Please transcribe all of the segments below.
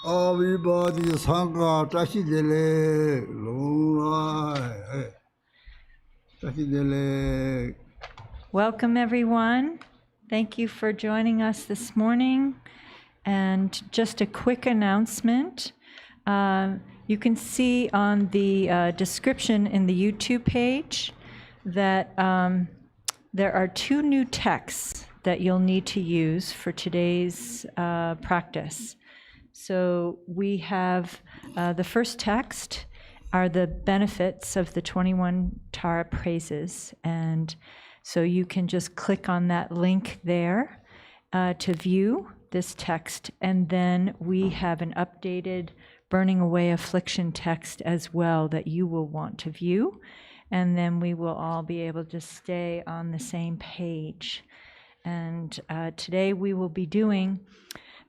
everybody sangha tashidele longa tashidele. Welcome, everyone. Thank you for joining us this morning. And just a quick announcement. You can see on the description in the YouTube page that there are 2 new texts that you'll need to use for today's practice. So we have the first text are the benefits of the 21 Tara praises. And so you can just click on that link there to view this text. And then we have an updated Burning Away Affliction text as well that you will want to view. And then we will all be able to stay on the same page. And today we will be doing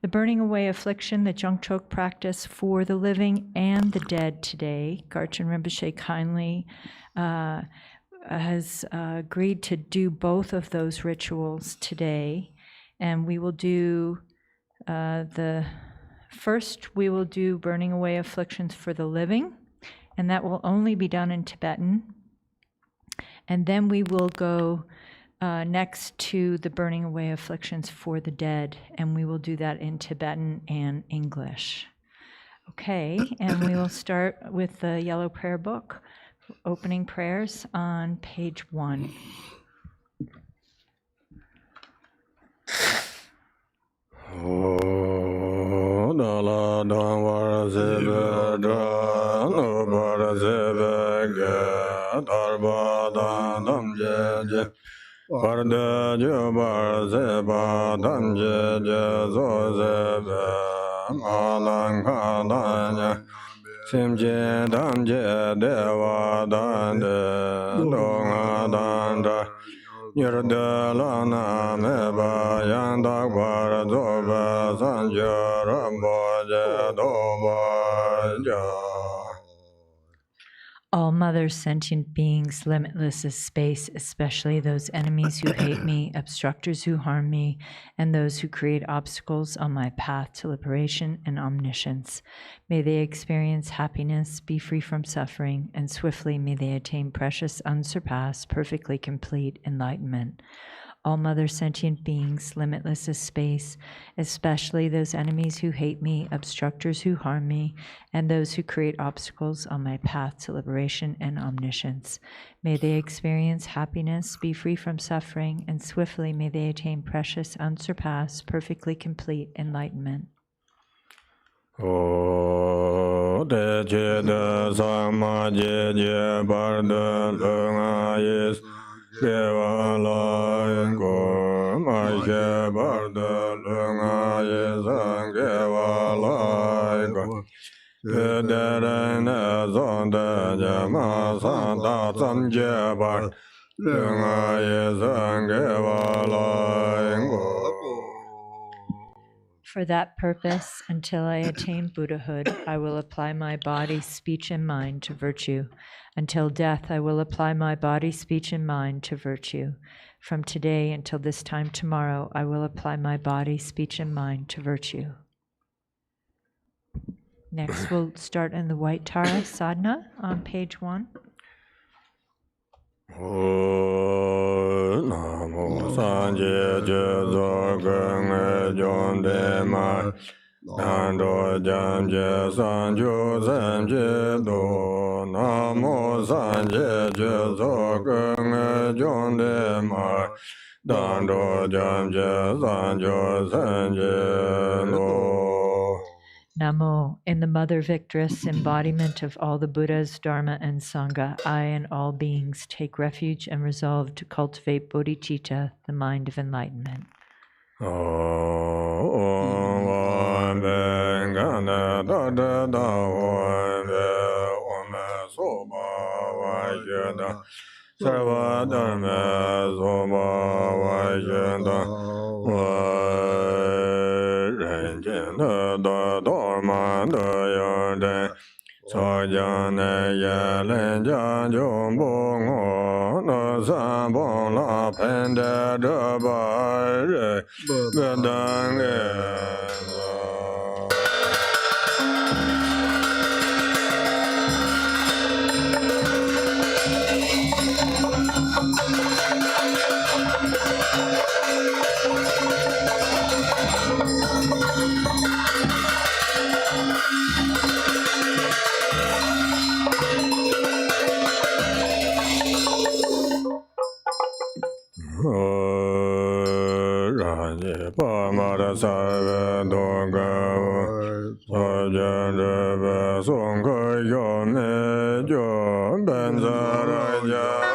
the Burning Away Affliction, the Jungchok practice for the living and the dead today. Garchen Rinpoche kindly has agreed to do both of those rituals today. And we will do first we will do Burning Away Afflictions for the living, and that will only be done in Tibetan. And then we will go next to the Burning Away Afflictions for the dead, and we will do that in Tibetan and English. Okay, and we will start with the Yellow Prayer Book, opening prayers on page 1. All mothers, sentient beings, limitless as space, especially those enemies who hate me, obstructors who harm me, and those who create obstacles on my path to liberation and omniscience. May they experience happiness, be free from suffering, and swiftly may they attain precious, unsurpassed, perfectly complete enlightenment. All mother sentient beings, limitless as space, especially those enemies who hate me, obstructors who harm me, and those who create obstacles on my path to liberation and omniscience. May they experience happiness, be free from suffering, and swiftly may they attain precious, unsurpassed, perfectly complete enlightenment. For that purpose, until I attain Buddhahood, I will apply my body, speech, and mind to virtue. Until death, I will apply my body, speech, and mind to virtue. From today until this time tomorrow, I will apply my body, speech, and mind to virtue. Next, we'll start in the White Tara Sadhana on page 1. Namo Sanje Jezo Jonde Ma Nando Janje Sanjo Sanje Do Namo Sanje Jezo Jonde Ma Nando Janje Sanjo Sanje Do. Namo, in the Mother Victress, embodiment of all the Buddhas, Dharma, and Sangha, I and all beings take refuge and resolve to cultivate bodhicitta, the mind of enlightenment. sarva doga sojan rava songka yome jo benzaraja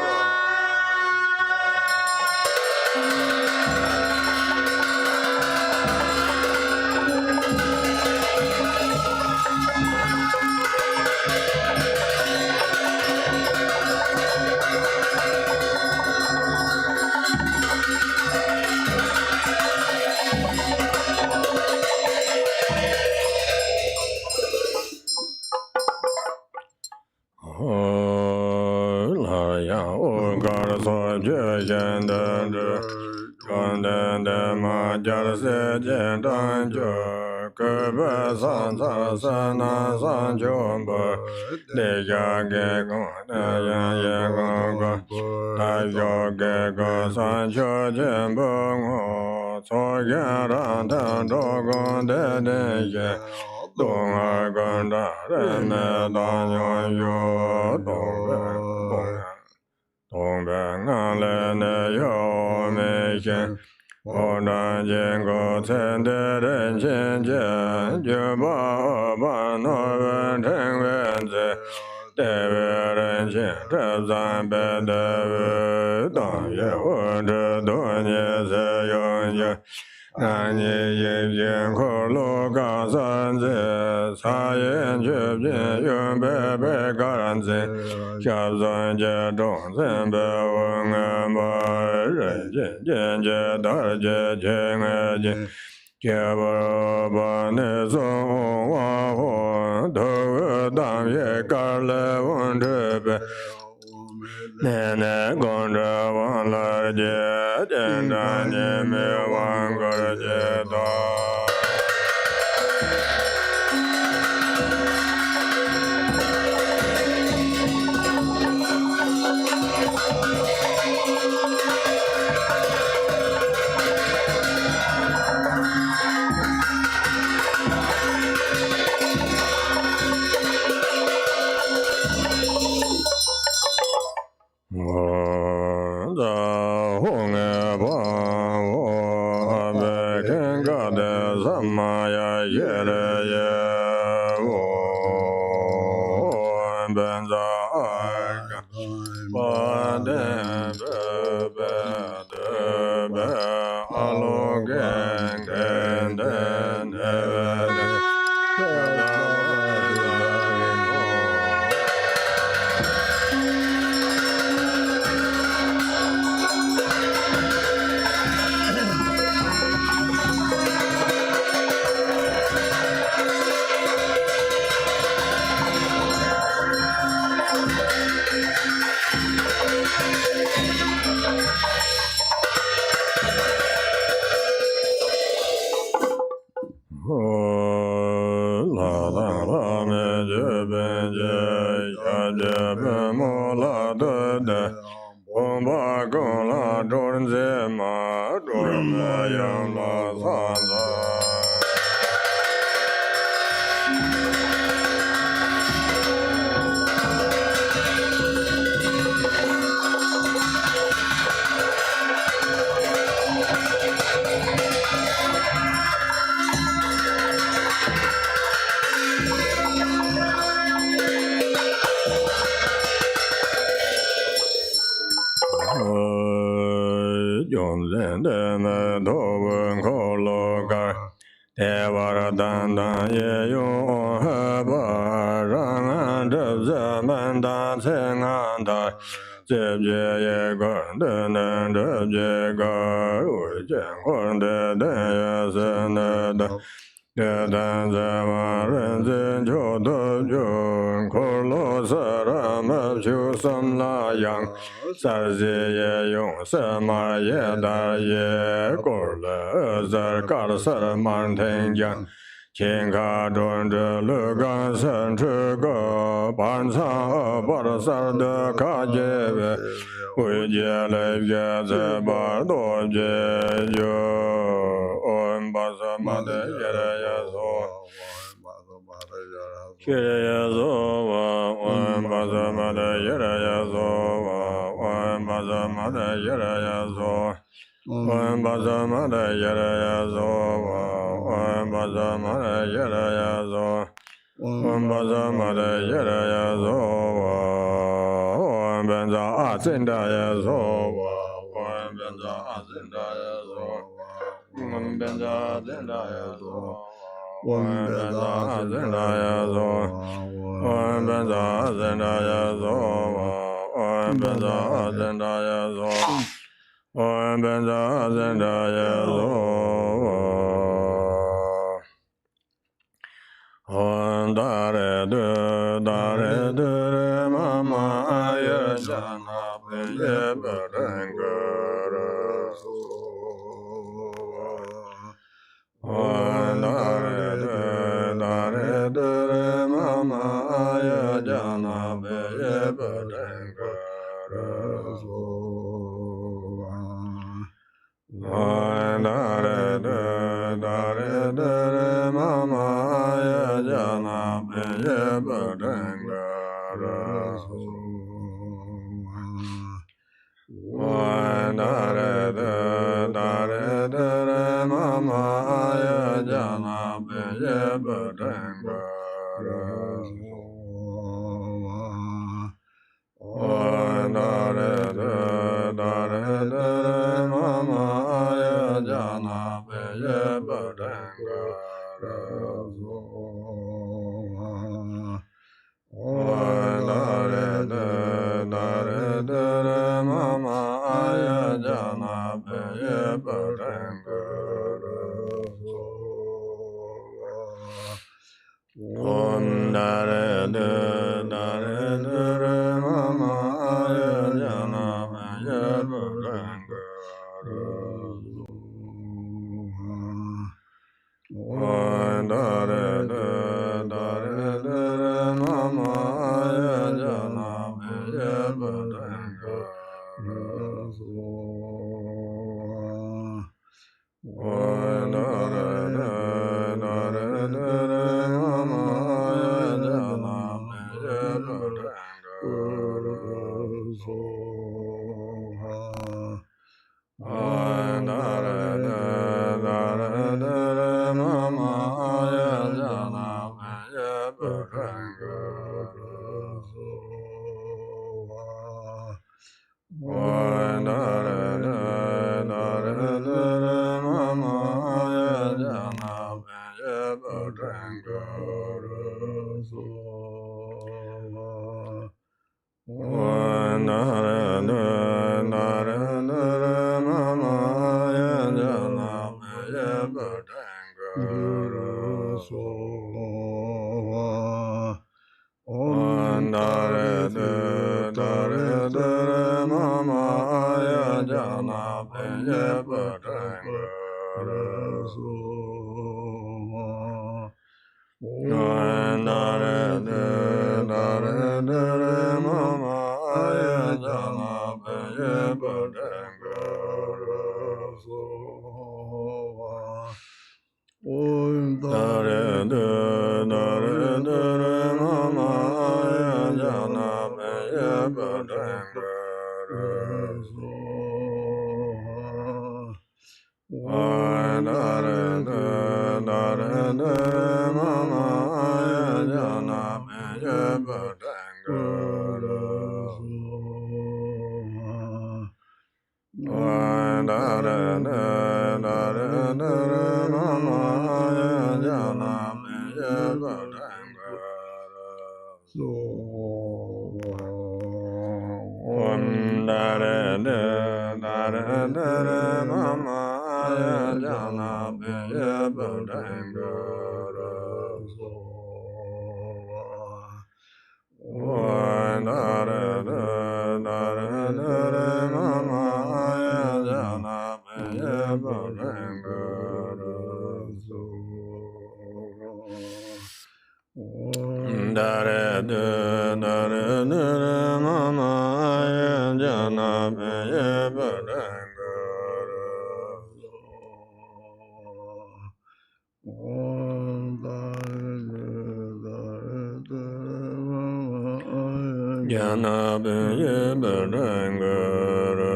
Om Bazamada Yarayazo, Om Bazamada Yarayazo, Om Bazamada Yarayazo, Om Benza Azindayazo, Om Benza Azindayazo, Om Benza Azindayazo, Om Benza Azindayazo, Om Benza Azindayazo, Om Benza Azindayazo, Om Benza Azindayazo, Om Dare Du Mama Aya Jana Peye Berengara Om Dare Du Mama Aya Jana Peye Berengara Om Dare Du Mama Aya Jana Peye Berengara Om Dare Du Mama Aya Jana Peye Berengara Om Dare Du Mama Aya Jana Peye Berengara Om Dare Du Mama Aya Jana Peye Berengara Om Dare Du Mama Aya Jana Peye Berengara Om Dare Du Mama Aya Jana Peye Berengara Om Dare Du Mama Aya Jana Peye Berengara Om Dare Du Mama Aya Jana Peye Berengara Om Dare Du Mama Aya Jana Peye Berengara Om Dare Du Mama Aya Jana Peye Berengara Om Dare Du Mama Aya Jana Peye Berengara Om Dare Du Mama Aya Jana Peye Berengara Om Dare Du Mama Aya Jana Peye Berengara Om Dare Du Mama Aya Jana Peye Berengara Om Dare Du Mama Aya Jana Peye Berengara Om Dare Du Mama Aya Jana Peye Berengara Om Dare Du Mama Aya Jana Peye Berengara Dare Du Mama Aya Jana Peye Berengara Jana Peye Berengara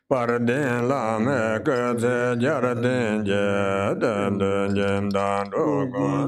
Pardin la me que se jardin je den jem dan do gon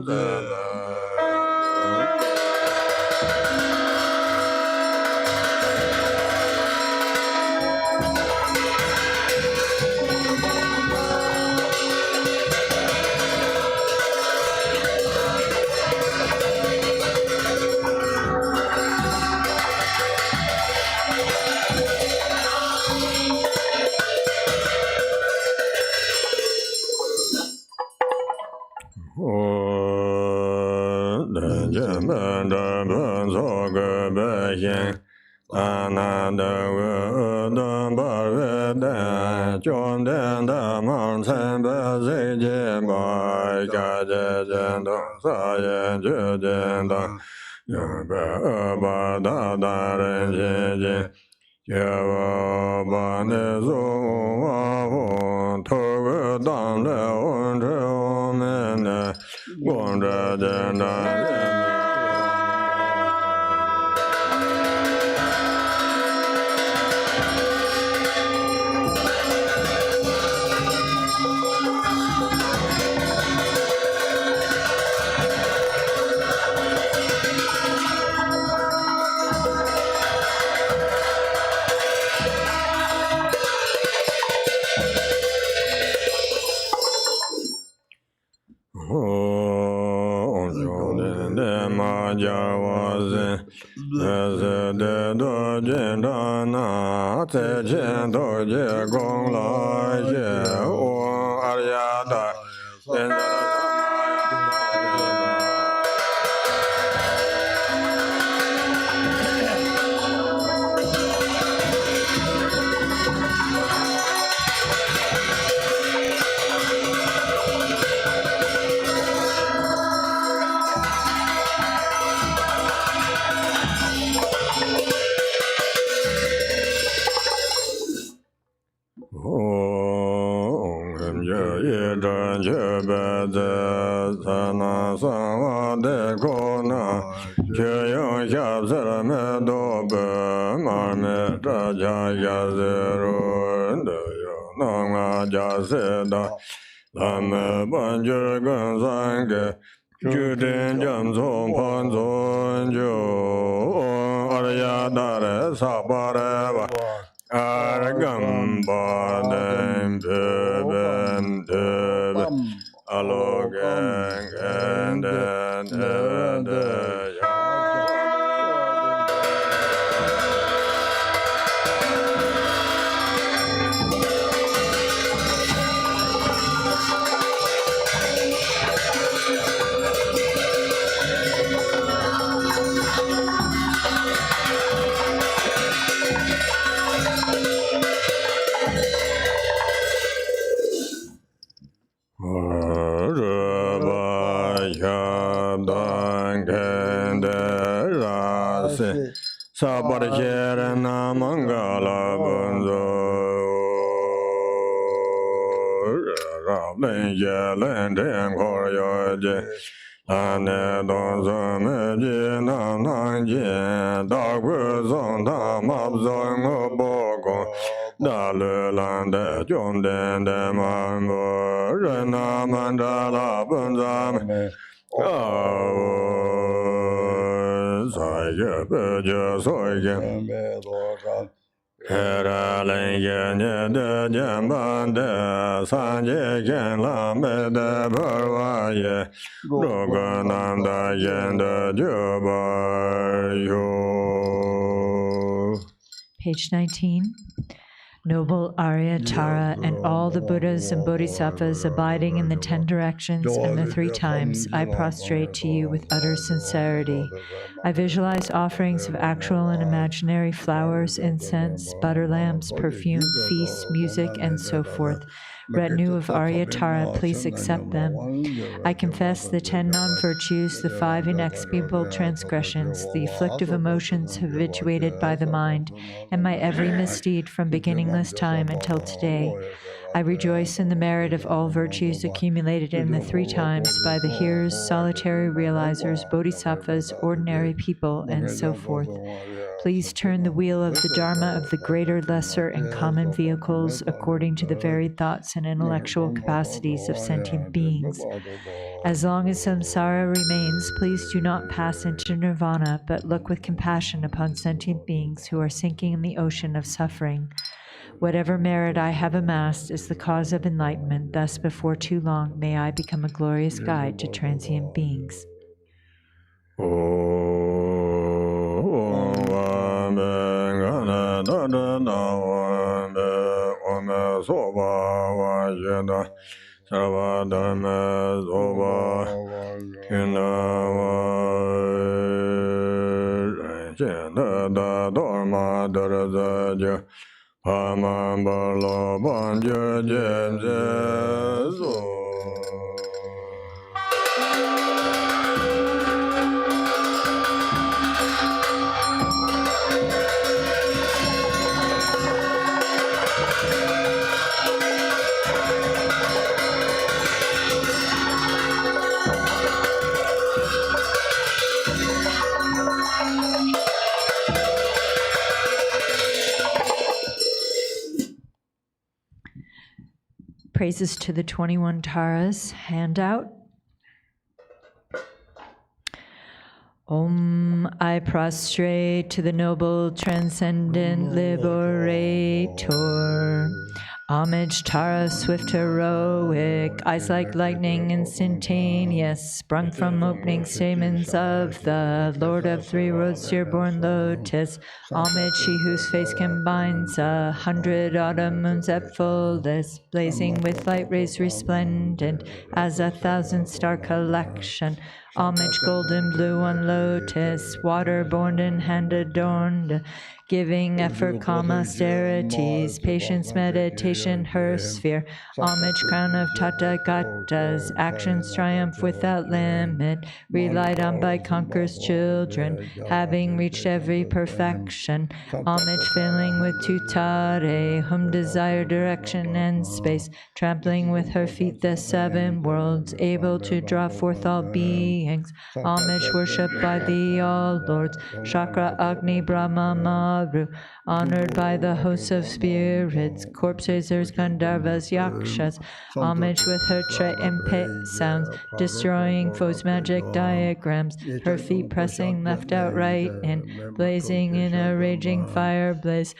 de ma ja wa zen se de do jin da na te chen do je gong la ye o arya da sen da Lama banjur gan sang ju den jam zong pan zong jo arya dare sa bare ba ar gam ba den be ben de alo gan den de ya Sabarjera mangala bunzo Rabin jelen den koryo je Ane don zome je nam nang je Dag bu zong tam ap zong o bokong Da lu lan de jom den de man bo Rena mandala bunzam Saya beja soya Hera lenge de jamban de sanje gen lame de barwaye Roganam da yen de jubayo. Page 19. Noble Arya Tara and all the Buddhas and Bodhisattvas abiding in the 10 directions and the 3 times, I prostrate to you with utter sincerity. I visualize offerings of actual and imaginary flowers, incense, butter lamps, perfume, feasts, music, and so forth. Retinue of Arya Tara, please accept them. I confess the 10 non-virtues, the 5 inexpiable transgressions, the afflictive emotions habituated by the mind, and my every misdeed from beginningless time until today. I rejoice in the merit of all virtues accumulated in the 3 times by the hearers, solitary realizers, bodhisattvas, ordinary people, and so forth. Please turn the wheel of the Dharma of the greater, lesser, and common vehicles according to the varied thoughts and intellectual capacities of sentient beings. As long as samsara remains, please do not pass into nirvana, but look with compassion upon sentient beings who are sinking in the ocean of suffering. Whatever merit I have amassed is the cause of enlightenment. Thus, before too long, may I become a glorious guide to transient beings. Praises to the 21 Taras handout. Om, I prostrate to the noble transcendent liberator. Homage, Tara, swift, heroic, eyes like lightning, instantaneous, sprung from opening stamens of the Lord of Three Roads, dear-born Lotus. Homage, she whose face combines 100 autumn moons at fullest, blazing with light rays resplendent as 1,000-star collection. Homage, golden blue on lotus, water-born and hand-adorned, giving effort, calm austerities, patience, meditation, her sphere. Homage, crown of Tathagatas, actions triumph without limit, relied on by conquerors' children, having reached every perfection. Homage, filling with Tutare, whom desire direction and space, trampling with her feet the 7 worlds, able to draw forth all beings. Homage, worshipped by the all lords, Chakra, Agni, Brahma, Maru, honored by the hosts of spirits, corpse raisers, Gandharvas, Yakshas. Homage with her triumphant sounds, destroying foes' magic diagrams, her feet pressing left out, right in, blazing in a raging fire blaze.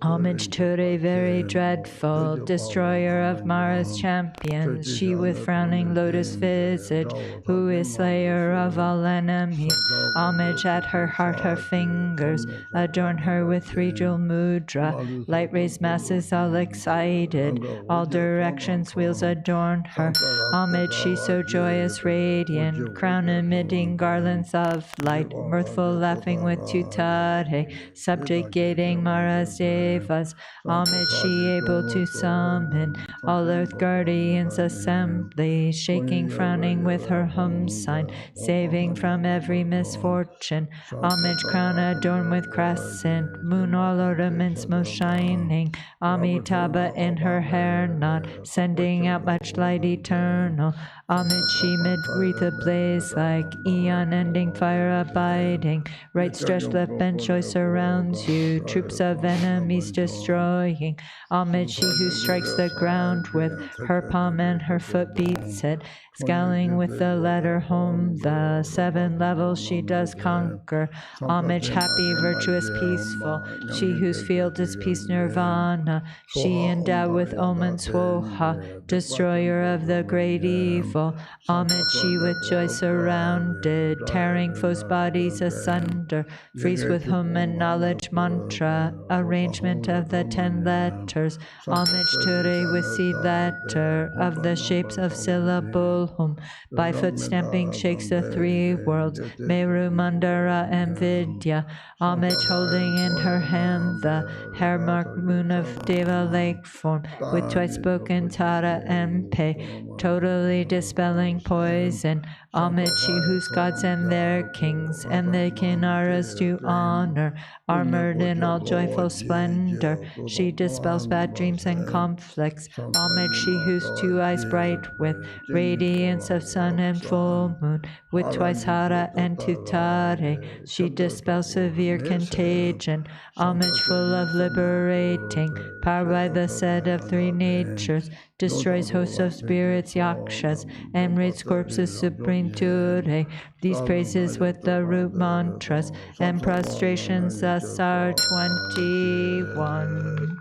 Homage to a very dreadful, destroyer of Mara's champions, she with frowning lotus visage, who is slayer of all enemies. Homage at her heart, her fingers adorn her with 3 jewel mudra, light rays masses all excited, all directions wheels adorn her. Homage, she so joyous, radiant, crown emitting garlands of light, mirthful laughing with Tutare, subjugating Mara's devas. Homage, she able to summon all earth guardians assembly, shaking, frowning with her hum sign, saving from every misfortune. Homage, crown adorned with crescent, moon all ornaments most shining, Amitabha in her hair knot, sending out much light eternal. Homage, she mid-wreath ablaze like eon-ending fire abiding, right stretched left and choice surrounds you, troops of enemies destroying. Homage, she who strikes the ground with her palm and her foot beats it, scaling with the letter home, the 7 levels she does conquer. Homage, happy, virtuous, peaceful, she whose field is peace nirvana, she endowed with omen swoha, destroyer of the great evil. Homage, she with joy surrounded, tearing foes' bodies asunder, freeze with hum and knowledge mantra, arrangement of the 10 letters. Homage to Re with seed letter of the shapes of syllable hum, by foot stamping shakes the 3 worlds, Meru, Mandara, and Vidya. Homage, holding in her hand the hair-marked moon of Deva lake form, with twice spoken Tara and Pe, totally dispelling poison. Homage, she whose gods and their kings and the Kinnaras do honor, armored in all joyful splendor, she dispels bad dreams and conflicts. Homage, she whose 2 eyes bright with radiance of sun and full moon, with twice Hara and Tutare, she dispels severe contagion. Homage, full of liberating power by the set of 3 natures, destroys hosts of spirits, yakshas, and raids corpses supreme Ture. These praises with the root mantras and prostrations thus are 21.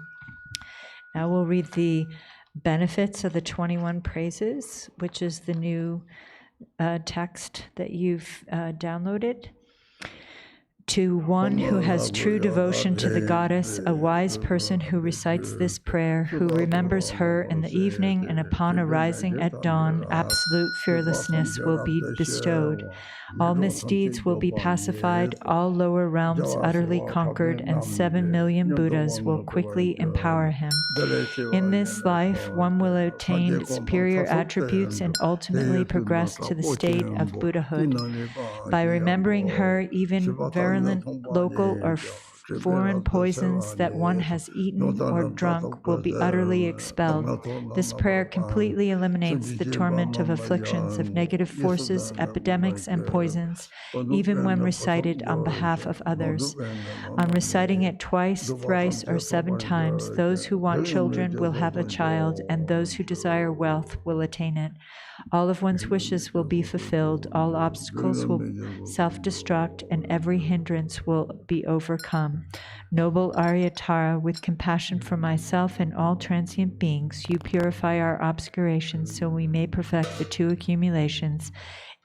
Now we'll read the benefits of the 21 praises, which is the new text that you've downloaded. To one who has true devotion to the goddess, a wise person who recites this prayer, who remembers her in the evening and upon arising at dawn, absolute fearlessness will be bestowed. All misdeeds will be pacified, all lower realms utterly conquered, and 7 million Buddhas will quickly empower him. In this life, one will attain superior attributes and ultimately progress to the state of Buddhahood. By remembering her, even virulent local or foreign poisons that one has eaten or drunk will be utterly expelled. This prayer completely eliminates the torment of afflictions of negative forces, epidemics, and poisons, even when recited on behalf of others. On reciting it twice, thrice, or 7 times, those who want children will have a child, and those who desire wealth will attain it. All of one's wishes will be fulfilled, all obstacles will self-destruct, and every hindrance will be overcome. Noble Arya Tara, with compassion for myself and all transient beings, you purify our obscurations so we may perfect the two accumulations.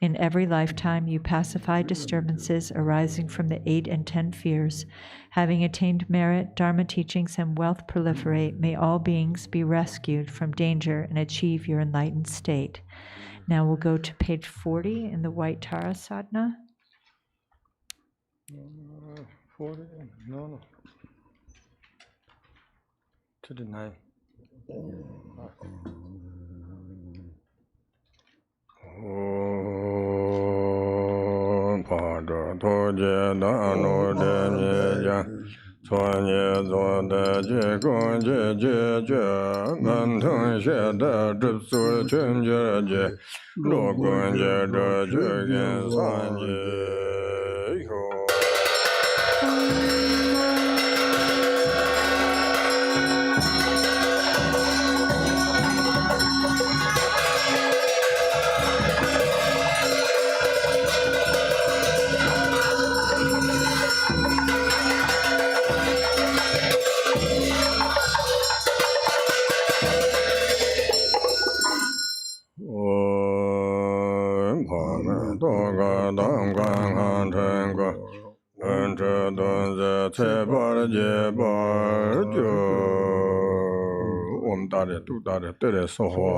In every lifetime, you pacify disturbances arising from the 8 and 10 fears. Having attained merit, Dharma teachings, and wealth proliferate, may all beings be rescued from danger and achieve your enlightened state. Now we'll go to page 40 in the White Tara Sadhana. 40? No. 39. Om Pada Toje Dano De Nye Soanye Zonde Je Gonje Je Je Nantong She De Drup Sur Chun Je Je Lo Gonje De Je Gen Sanje Ho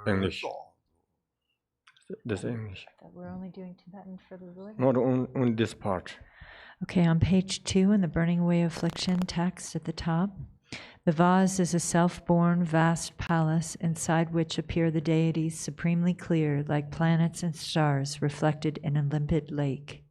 English. This English. We're only doing Tibetan for the living. Not on this part. Okay, on page 2 in the Burning Away Affliction text at the top, the vase is a self-born vast palace inside which appear the deities supremely clear like planets and stars reflected in a limpid lake.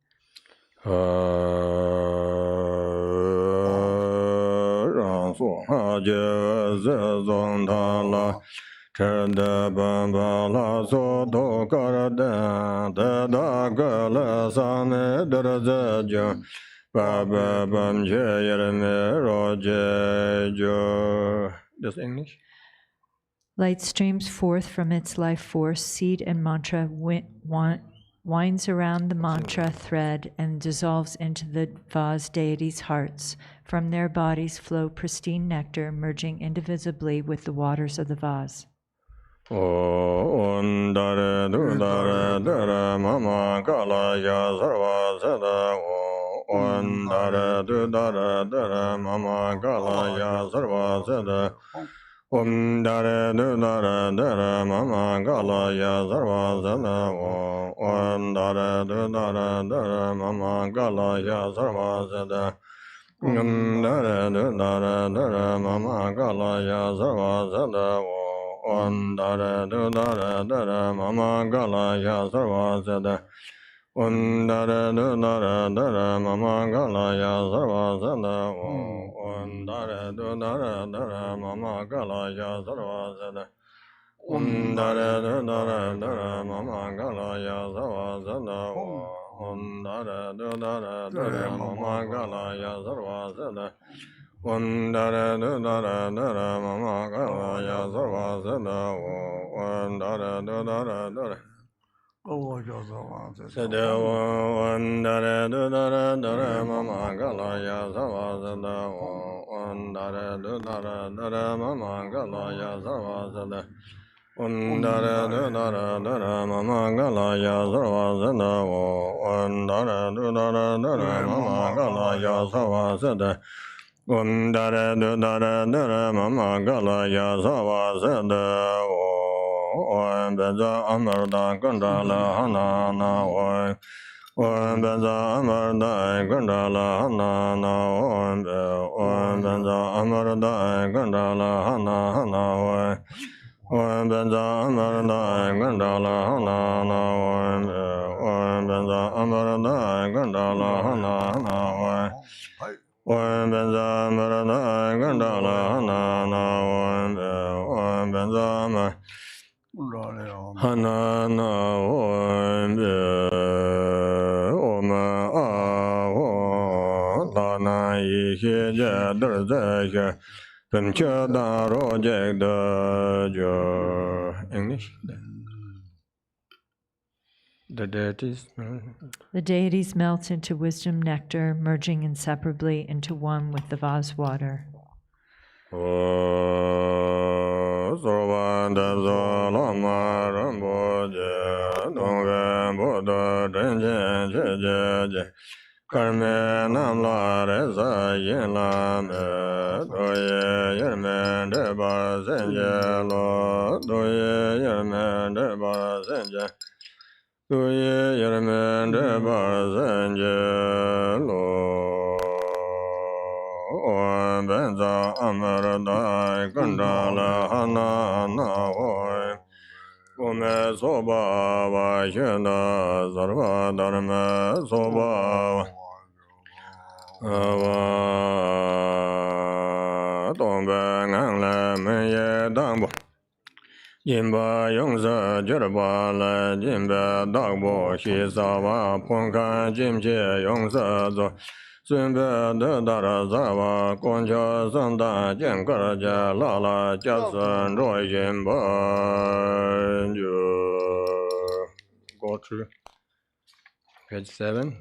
This English? Light streams forth from its life force, seed and mantra winds around the mantra thread and dissolves into the vase deities' hearts. From their bodies flow pristine nectar, merging indivisibly with the waters of the vase. Om dare du dare dare mama kala ya sarva sada Om dare du dare dare mama kala ya sarva sada Om dare du dare dare mama kala ya sarva sada Om dare du dare dare mama kala ya sarva sada Om dare du dare dare mama kala ya sarva sada Om dare du dare dare mama kala ya sarva sada Om dare du dare dare mama kala ya sarva sada Om dare du dare dare mama kala ya sarva sada Om dare du dare dare mama kala ya sarva sada Om dare du dare dare mama kala ya sarva sada Om dare du dare dare mama kala ya sarva sada Om dare du dare dare sada Om dare du dare dare mama kala ya sarva sada Om dare du dare dare mama kala ya sarva sada Om dare du dare dare mama kala ya sarva sada Om dare du dare dare mama kala ya sarva sada Om dare du dare dare mama kala ya sarva sada Om benza amarda kandala hana na Om benza amarda kandala hana na Om benza amarda kandala hana Om benza amarda kandala hana Om benza amarda kandala hana Om benza amarda kandala hana Om benza amarda hana Om lana ishe jadar zashe Pemcha daro jagda jo English? The deities? The deities melt into wisdom nectar, merging inseparably into one with the vase water. Lama Rinpoche, Dongren Buddha, Tenzin, Karme Namla Reza Yin Lame, Doye Yermen Deba Senje Lo, Doye Yermen Deba Senje, Doye Yermen Deba Senje Lo, Om Benza Amarada Kandala Hana Hoi, Ome Soba Vajana Sarva Dharma Soba Tombe Ngangle Menye Dangbo Jimba Yongsa Jirba Le Jimbe Dagbo Shisawa Ponkan Jimche Yongsa Zo Sunbe Dara Zawa Koncha Sanda Jenkaraja Lala Jasan Roy Jimba Go to page 7.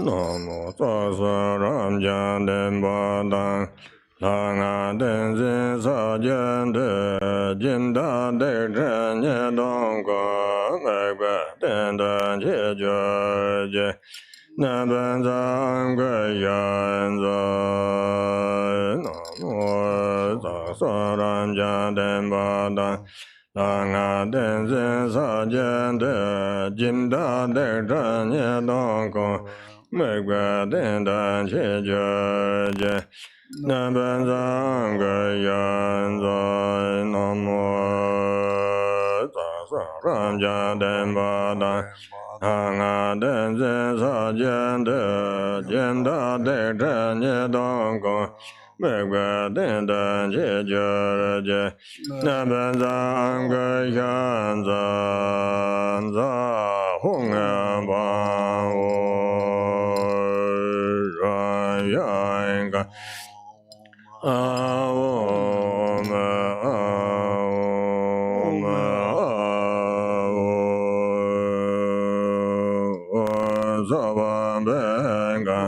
Namo Tassa Ram Jan Denpa Dang Langa Tenzin Sa Jen De Jin Da De Chen Nye Dong Kwa Mek Ba Ten Dan Che Jo Je Na Ben Zang Kwe Yan Zai Namo Tassa Ram Jan Denpa Dang Langa Tenzin Sa Jen De Jin Da De Chen Nye Dong Kwa Mek Ba Ten Dan Che Jo Je Na Ben Zang Kwe Yan Zai Namo Tassa Ram Jan Denpa Dang Langa Tenzin Sa Jen De Jin Da De Chen Nye Dong Kwa Mek Ba Ten Dan Che Jo Je Na Ben Zang Kwe Yan Zan Za Hong An Ban Wo Ran Yan Ga Awo Ma Awo Ma Awo Sa Ben Ga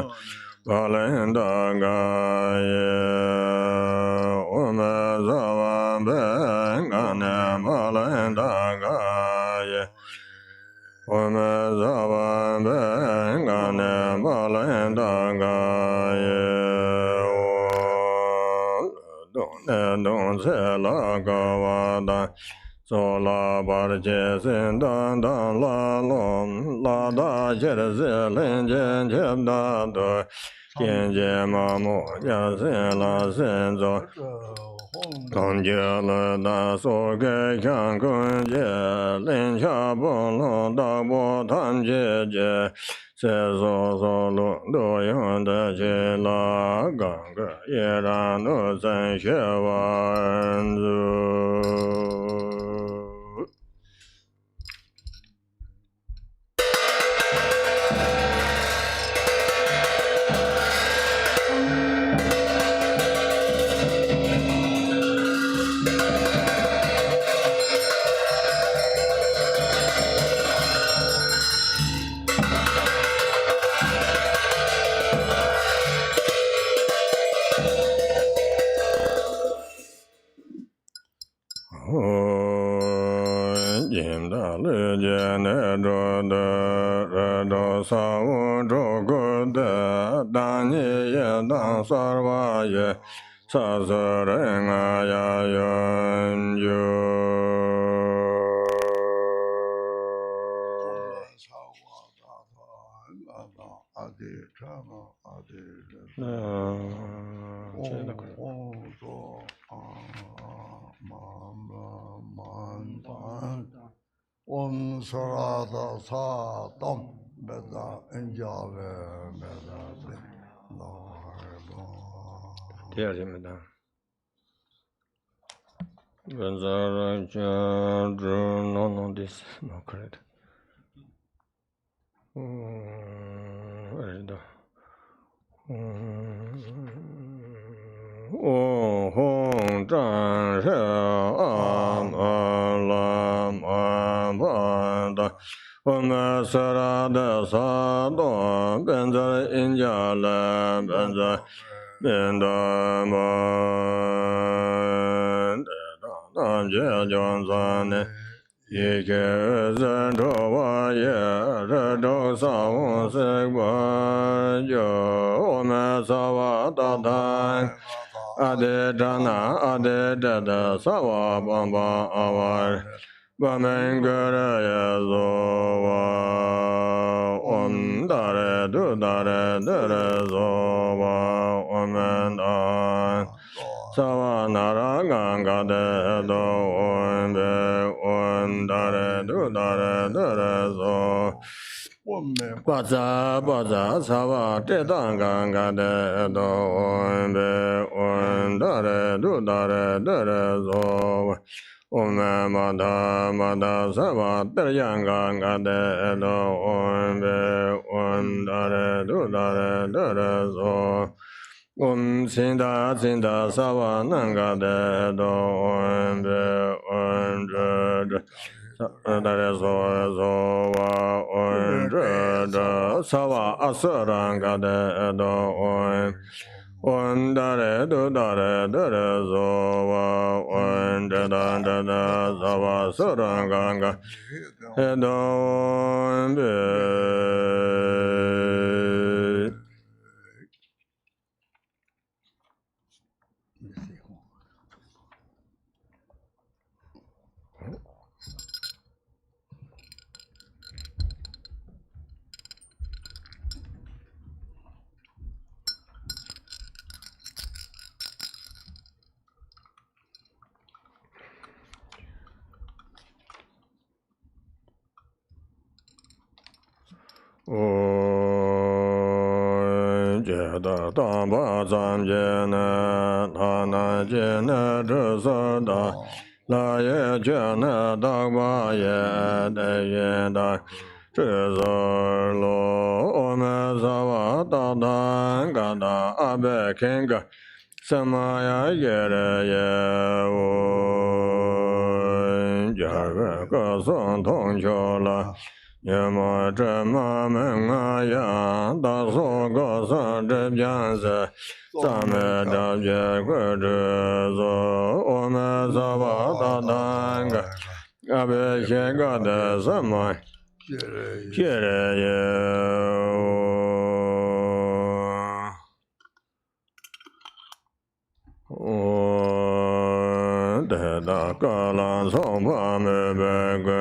Ba Len Da Ga Ye Ome Sa Ben Ga Ne Ma Len Da Ga Ye Ome Sa Ben Ga Ne Ma Len Da Ga Ye Dong Se La Ga Wa Da So La Bar Che Sin Dan Dan La Lom La Da Che Se Lin Jen Che Da Do Jian Jie Ma Mo Ya Sin La Sin Zo Dong Jie Le Da So Ge Qiang Kun Jie Lin Xia Bo Lo Da Bo Tan Jie Jie Se So So Lu Du Yang De Che La Gang Ge Ye Ran Nu Zhen Xue Wan Zu Jin Da Le Je Ne Do De Re Do Sa Wu Zhou Gu De Dan Ni Ye Dan Sar Wa Ye Sa Se Ren A Ya Yun Ju Om Sarada Sa Dom Beda Enjave Beda No, this is not correct. Where is the Hong Zhang She An Lam An Ban Da Om Sarada Sa Dom Ben Zai In Ja Le Ben Zai Ben Da Man Dan Jie Jian Zan Ne Ye Ke Zhen Zhou Wa Ye Zhe Zhou Sa Wong Se Guan Jiu Me Sa Wa Da Dan Ade Zhana Ade Zhe Sa Wa Bang Bang Awa Ba Men Ge Re Ye Zo Wa Om Da Re Du Da Re De Re Zo Wa Om Men Dan Sa Wa Na Ra Gang Ga De Do Om Be Om Da Re Du Da Re De Re Zo Ba Za Sa Wa Zhe Dan Gang Ga De Do Om Be Om Da Re Du Da Re De Re Zo Om Ma Da Sa Wa De Yang Gang Ga De Do Om Be Om Da Re Du Da Re De Re Zo Om Sin Da Sa Wa Nan Ga De Do Om Be Om Da Re Zo Wa Om one sawa asaranga de do one dare do dare dare zowa one da sawa saranga hedo be da da ba zam je na na na je na zhe sa da la ye je na da ba ye de ye da zhe za lo o me za wa da da ga da a be ken ga sama ya ye re ye o ja ge ge song tong qiu la yama zhama menga ya da so go san zhe bian se zame zhang jie gu zhe zo o me za ba da dan ga ga be xie ga de sama xie re ye o de da ga lan song pa me be gu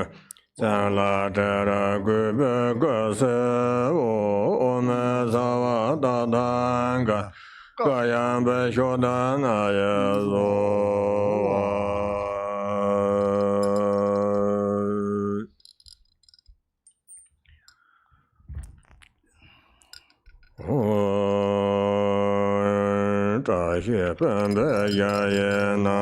San la tera gu be gu se o me sa wa da dan ga ga yan be sho da na ye zo zha xie ben be ya ye na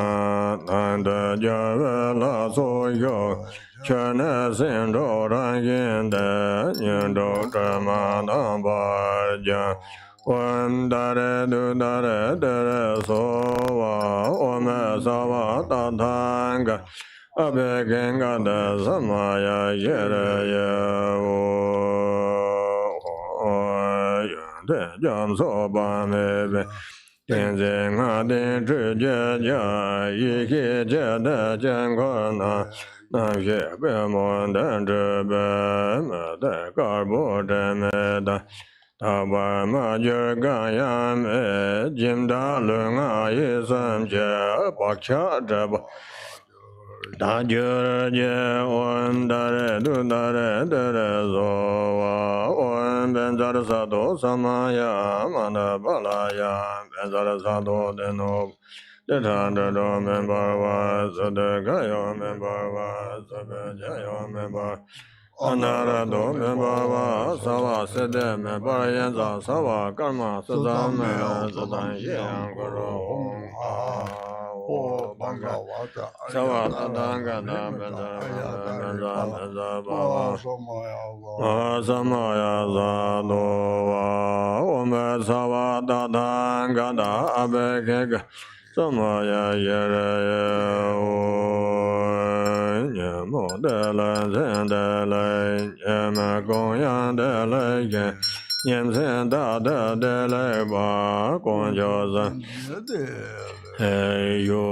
nan de jia we la so yo全呢心中然因的念中这么能把讲问大人都大人的人说话我们说话大谈个阿别跟个的什么呀也的也我愿的将说吧没呗Tenzin a din zhi jie jia yi ki jie de jian guan na nam xie bei mo dan zhi bei me de gar bu zhe me da da ba ma jie gan yan me jin da lun a yi san jie ba cha zhe ba da jie jie wan da re du da re de re zo wa wan ben za de sa do sa ma ya ma da ba la ya ben za de sa do de no de ta de do men ba wa za de ga yo men ba wa za be ja yo men ba anara do men ba wa sa wa se de men ba yan za sa wa karma sa za me za dan ye yang ko ro hong a o ba ga sa wa ta dan ga da ben za ba wa sa ma ya za do wa o me sa wa ta dan ga da a be ke ga sa ma ya ye re ye o nye mo de le zhen de le nye me gong yang de le ye niệm sen da de le ba gong jiao zhen hey yo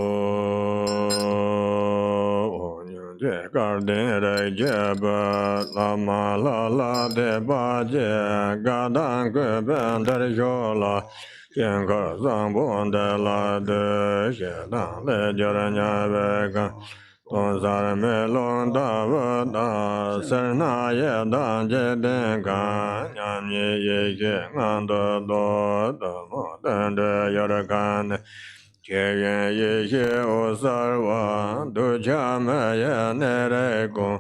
de gar de re je ba la ma la de ba je ga dan gue ben de yo la jian ge zang bon de la de xie dan le jia ren ya be gan dong sa me long da wa da se na ye dan je den gan nyam ye ye ye ngan de do de mo den de ya de gan jie yuan ye xie o sa wa du cha me ye ne re gong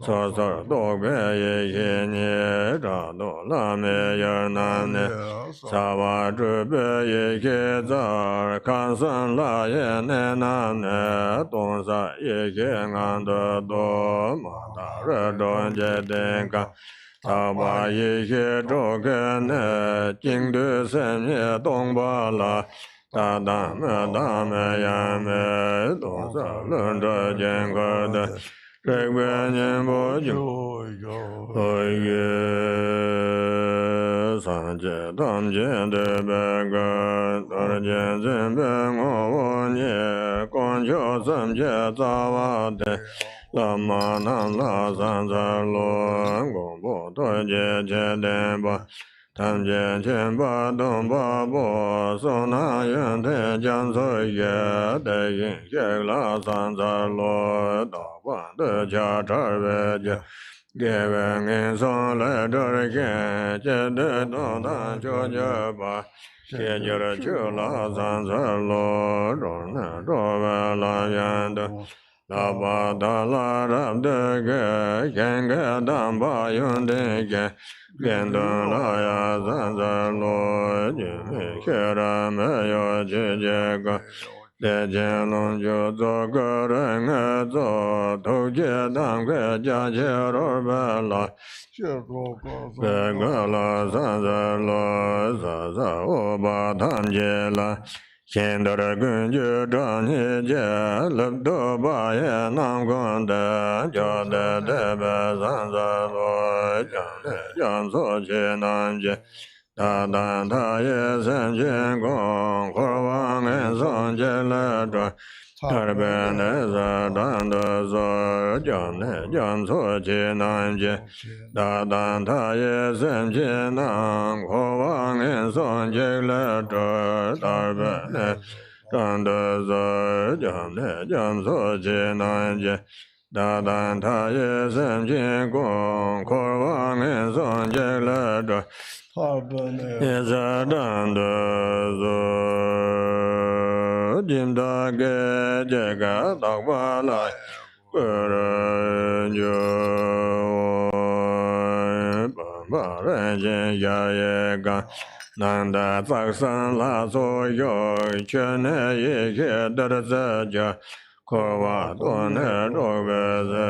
sa sa do ge ye ye nie zha do la me ye nan ne sa wa zhi be ye xie za kan san la ye ne nan ne dong sa ye xie ngan de do ma da re zhong jie den gan ta ba ye xie zhou ge ne jing du sen ye dong ba la da me ya me do sa lun zhe jian ge de Rekben Boju, Oye, Sanje, Tamje, Debega, Dorje, Zembe, Ovonye, Conjo, Samje, Zawade, Lama, Namla, Sanzalo, Gombo, Doje, Jedemba, Tamje, Chemba, Domba, Bo, Sona, Yente, Janso, Ye, Deyin, Shekla, Sanzalo, Dawan, Deja, Charveja, Giving in son letter again, Jede, Dona, Jojaba, Shejara, Chula, Sanzalo, Dona, Dovela, Yanda, Laba, Dala, Rabdege, Ganga, Damba, Yundege, Gendolaya, Zanzalo, Jimmy, Kira, Mayo, Jijega, Dejelon, Jozo, Goreng, Zo, Toje, Damge, Jajero, Bella, Begala, Zanzalo, Zaza, Oba, Tangela, Shendara, Gunju, Dani, Labdo, Baye, Namgonda, Jada, Deba, Zanzalo, Janso, Chenanje, Da da da ye san jen gong, korwang en son jen le dra, tarbe ne za dan da za, jan ne jan so che nan je, da da da ye san jen nang, korwang en son jen le dra, tarbe ne dan da za, jan ne jan so che nan je, da da da ye san jen gong, korwang en son jen le dra, Yazadanda Jimda Ge Jega Dakwala Puranjo Bambaranjin Yayega Nanda Saksan La So Yo Chene Yeke Darazaja Korwa Done Dogeze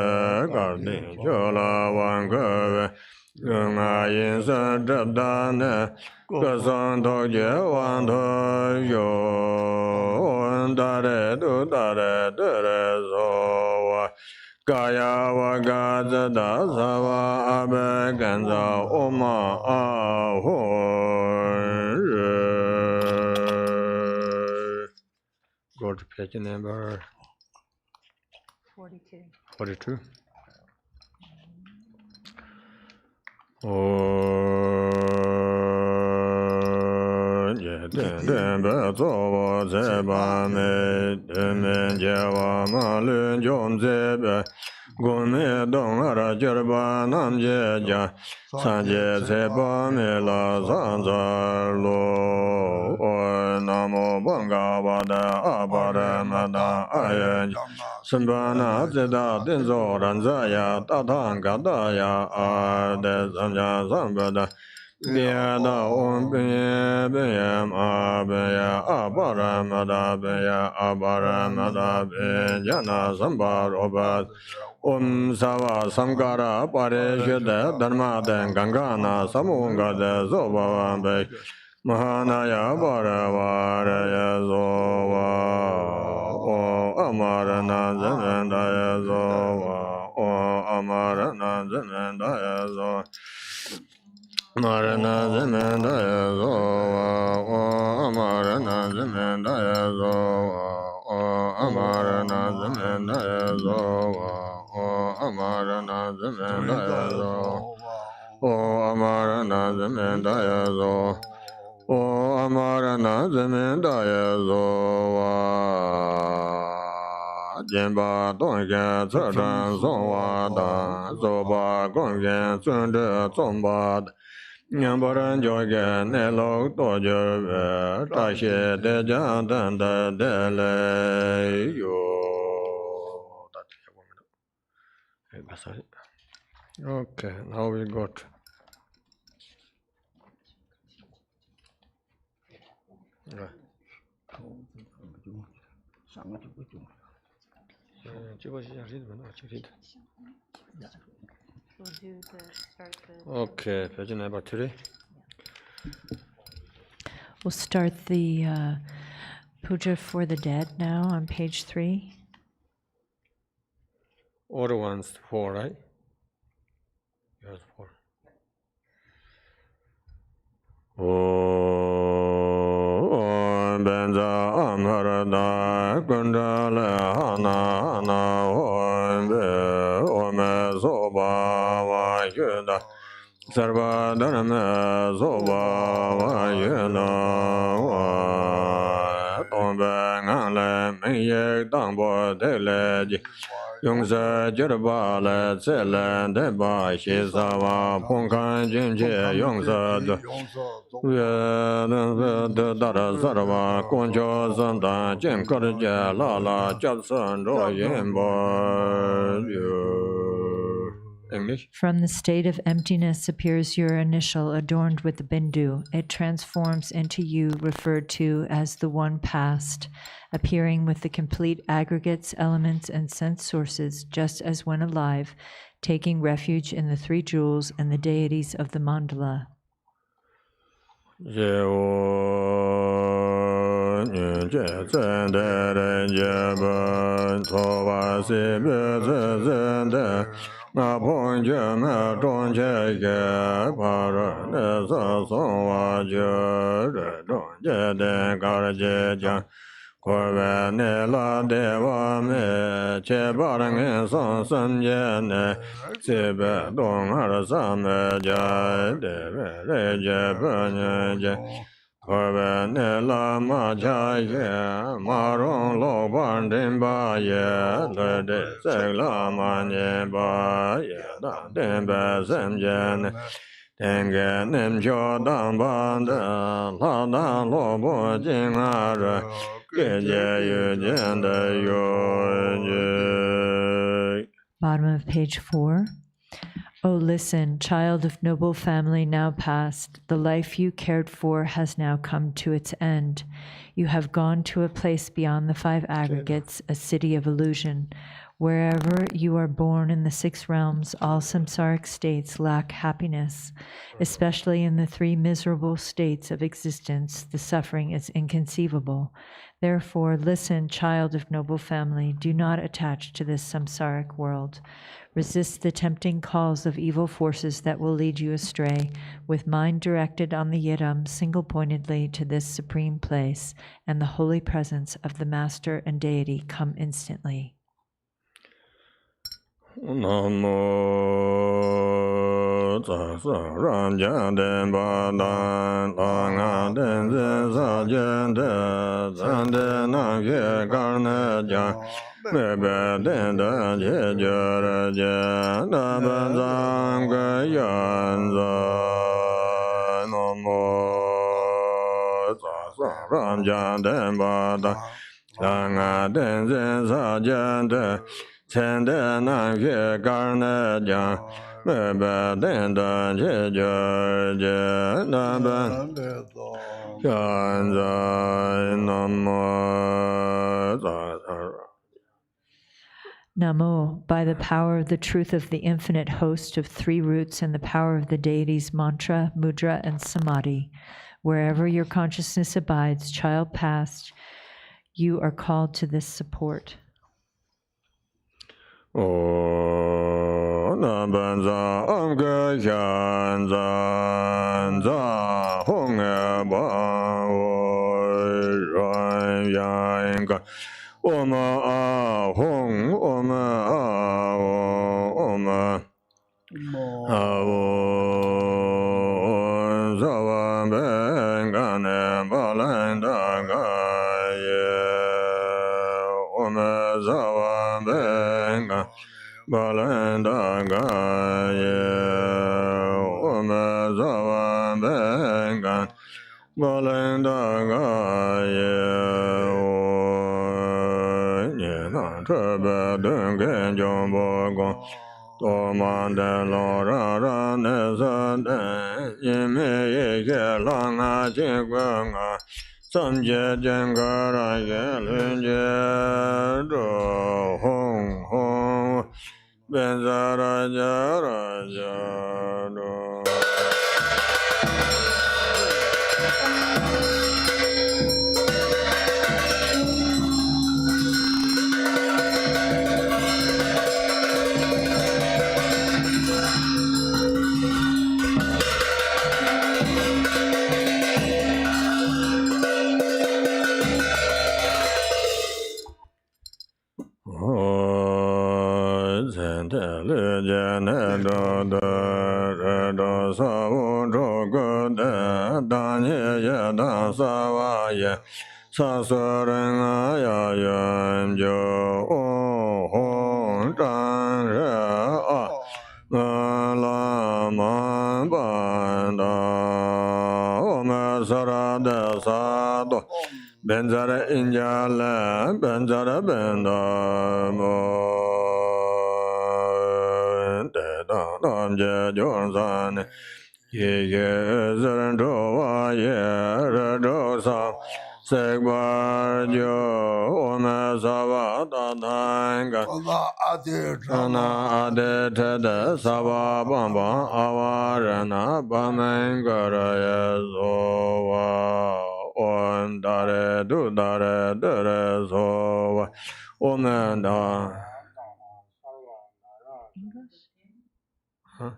Gardin Chola Wangove Nga yin san zhab da ne, ge san tok je wan to yo, wan da re du da re de re zo wa, ga ya wa ga zi da sa wa a be gan za o ma a hu re. Go to page number 42. 42. Den be zo wo ze ba me de men je wa ma lun jom ze be gun me dong ara jer ba nam je ja san je ze ba me la san za lo o namo banga ba da a ba da ma da a ye san ba na ze da den zo ran za ya ta tang ga da ya a de san ja san ba da Bia da om bia bia ma bia abara ma da bia abara ma da bia jana samba roba om sava samgara pare sheda dharma den gangana samunga de zoba be mahanaya bara vara ya zova o amarana zananda ya zova o amarana zananda ya zova Marana Zemenda Yazoa, O Amarana Zemenda Yazoa, O Amarana Zemenda Yazoa, O Amarana Zemenda Yazoa, O Amarana Zemenda Yazoa, O Amarana Zemenda Yazoa, Jemba Donga Tsadan Zongwa Zoba Gongen Sunde Zomba Nyambaran Joga Nelo Dojo Tashi De Jandan Dele Yo. Okay, now we got Okay, page number 3. We'll start the puja for the dead now on page 3. Other ones 4, right? Yes, 4. Om Benza Amharada Kundala Hana Hana Om Be Ome Soba Vayuda Sarva Dharma Soba Vayuda Om Bengale Meye Dangbo Deleji Yongsa Jirba Le Tsele Deba Shisawa Pongkan Jinche Yongsa Dara Sarva Koncho Santa Jim Korja Lala Japsan Ro Yembo English. From the state of emptiness appears your initial adorned with the bindu. It transforms into you referred to as the one past, appearing with the complete aggregates, elements, and sense sources, just as when alive, taking refuge in the three jewels and the deities of the mandala. Ma pong je me zhong che ye pa ra ne sa song wa je re zhong je de ga ra je jiang ko we ne la de wa me che pa ra nge song san je ne si be dong ha ra sa me ja de re re je pe nye je Korbe ne la ma cha ye ma rong lo ban den ba ye le de se la ma nye ba ye da den ba sem je ne den ge nem jo dang ban de la da lo bo jing a re ge je yu jian de yu ji. Bottom of page 4. Oh, listen, child of noble family now past, the life you cared for has now come to its end. You have gone to a place beyond the 5 aggregates, a city of illusion. Wherever you are born in the 6 realms, all samsaric states lack happiness. Especially in the 3 miserable states of existence, the suffering is inconceivable. Therefore, listen, child of noble family, do not attach to this samsaric world. Resist the tempting calls of evil forces that will lead you astray, with mind directed on the Yidam single-pointedly to this supreme place, and the holy presence of the Master and Deity come instantly. Namo tassa ram janden badan langa tenzin sa jende zande nam ye karne jan mebe dende je jere je naben zang ge yanza Namo tassa ram janden badan langa tenzin sa jende Tende nam ye karne jan mebe dende je je naben yanza namo. Namo, by the power of the truth of the infinite host of 3 roots and the power of the deities mantra, mudra, and samadhi, wherever your consciousness abides, child past, you are called to this support. O na ban za am ge yan zan za hong e ba o ran yan ga o ma a hong o ma a o ma a o za wa ben ga ne ba lan da ga ye o ma za wa ben ga Balanda Gaye Oma Zawa Bengan Balanda Gaye Nina Trebe Dungan Jombogon Tomande Lora Nesade Yime Langa Jigwanga Samje Jengara Yelunje Do Hong Hong Benzara Jara Jaro Benzara injala, benzara benda mo, te da dam je jonsan, ye zeren do wa ye re do sa, sekbar jo ome sava da danga, ana ade te de sava bamba avarana bamengara ye so wa. On dare do dare dare so woman da. Huh?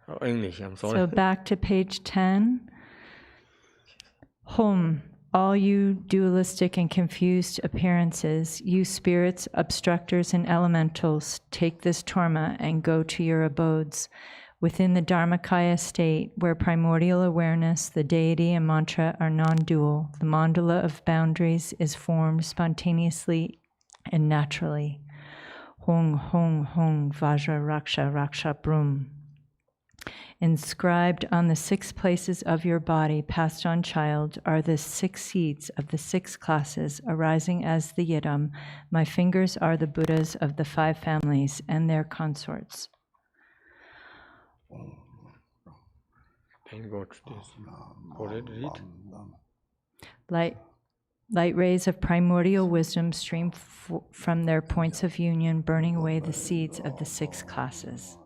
Oh, English, I'm sorry. So back to page 10. Hum, all you dualistic and confused appearances, you spirits, obstructors, and elementals, take this torma and go to your abodes. Within the Dharmakaya state, where primordial awareness, the deity, and mantra are non-dual, the mandala of boundaries is formed spontaneously and naturally. Hong, hong, hong, vajra, raksha, raksha, brum. Inscribed on the 6 places of your body, passed on child, are the 6 seeds of the 6 classes, arising as the yidam. My fingers are the Buddhas of the 5 families and their consorts. Can you go to this? Go ahead, read. Light rays of primordial wisdom stream from their points of union, burning away the seeds of the 6 classes.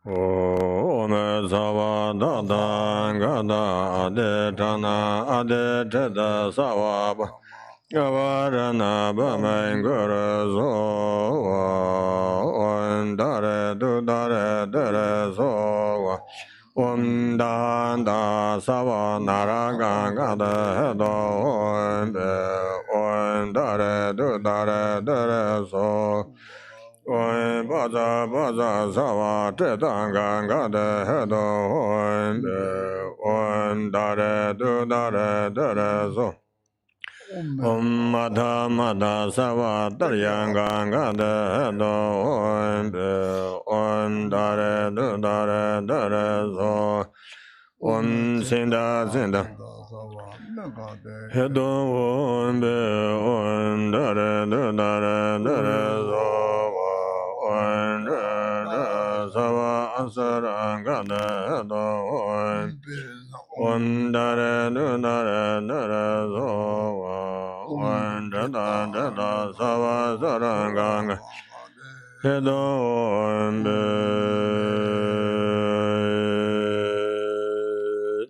Om Sava Dada Gada Ade Tana Ade Teta Savaba Gavarana Bamengura Zova Om Dare Du Dare Dare Zova Om Danda Sava Naraga Gada Hedo Om Dare Du Dare Dare Zova Om Baza Baza Sava Tetanga Gada Hedo Om Dare Du Dare Dare Zo Om Madha Madha Sava Daryanga Gada Hedo Om Dare Du Dare Dare Zo Om Sinda Sinda Hedo Om Dare Du Dare Dare Zo Sava Asaranga Hedo Om Dare Du Dare Dare Zo Om Dada Sava Saranga Hedo Om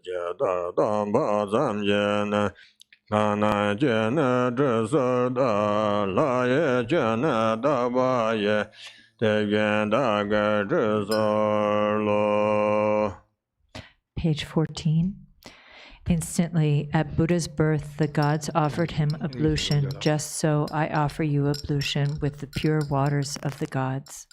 Jada Damba Zamjena Kana Jena Dresada La Ye Jena Daba Ye Page 14. Instantly, at Buddha's birth, the gods offered him ablution. Just so I offer you ablution with the pure waters of the gods.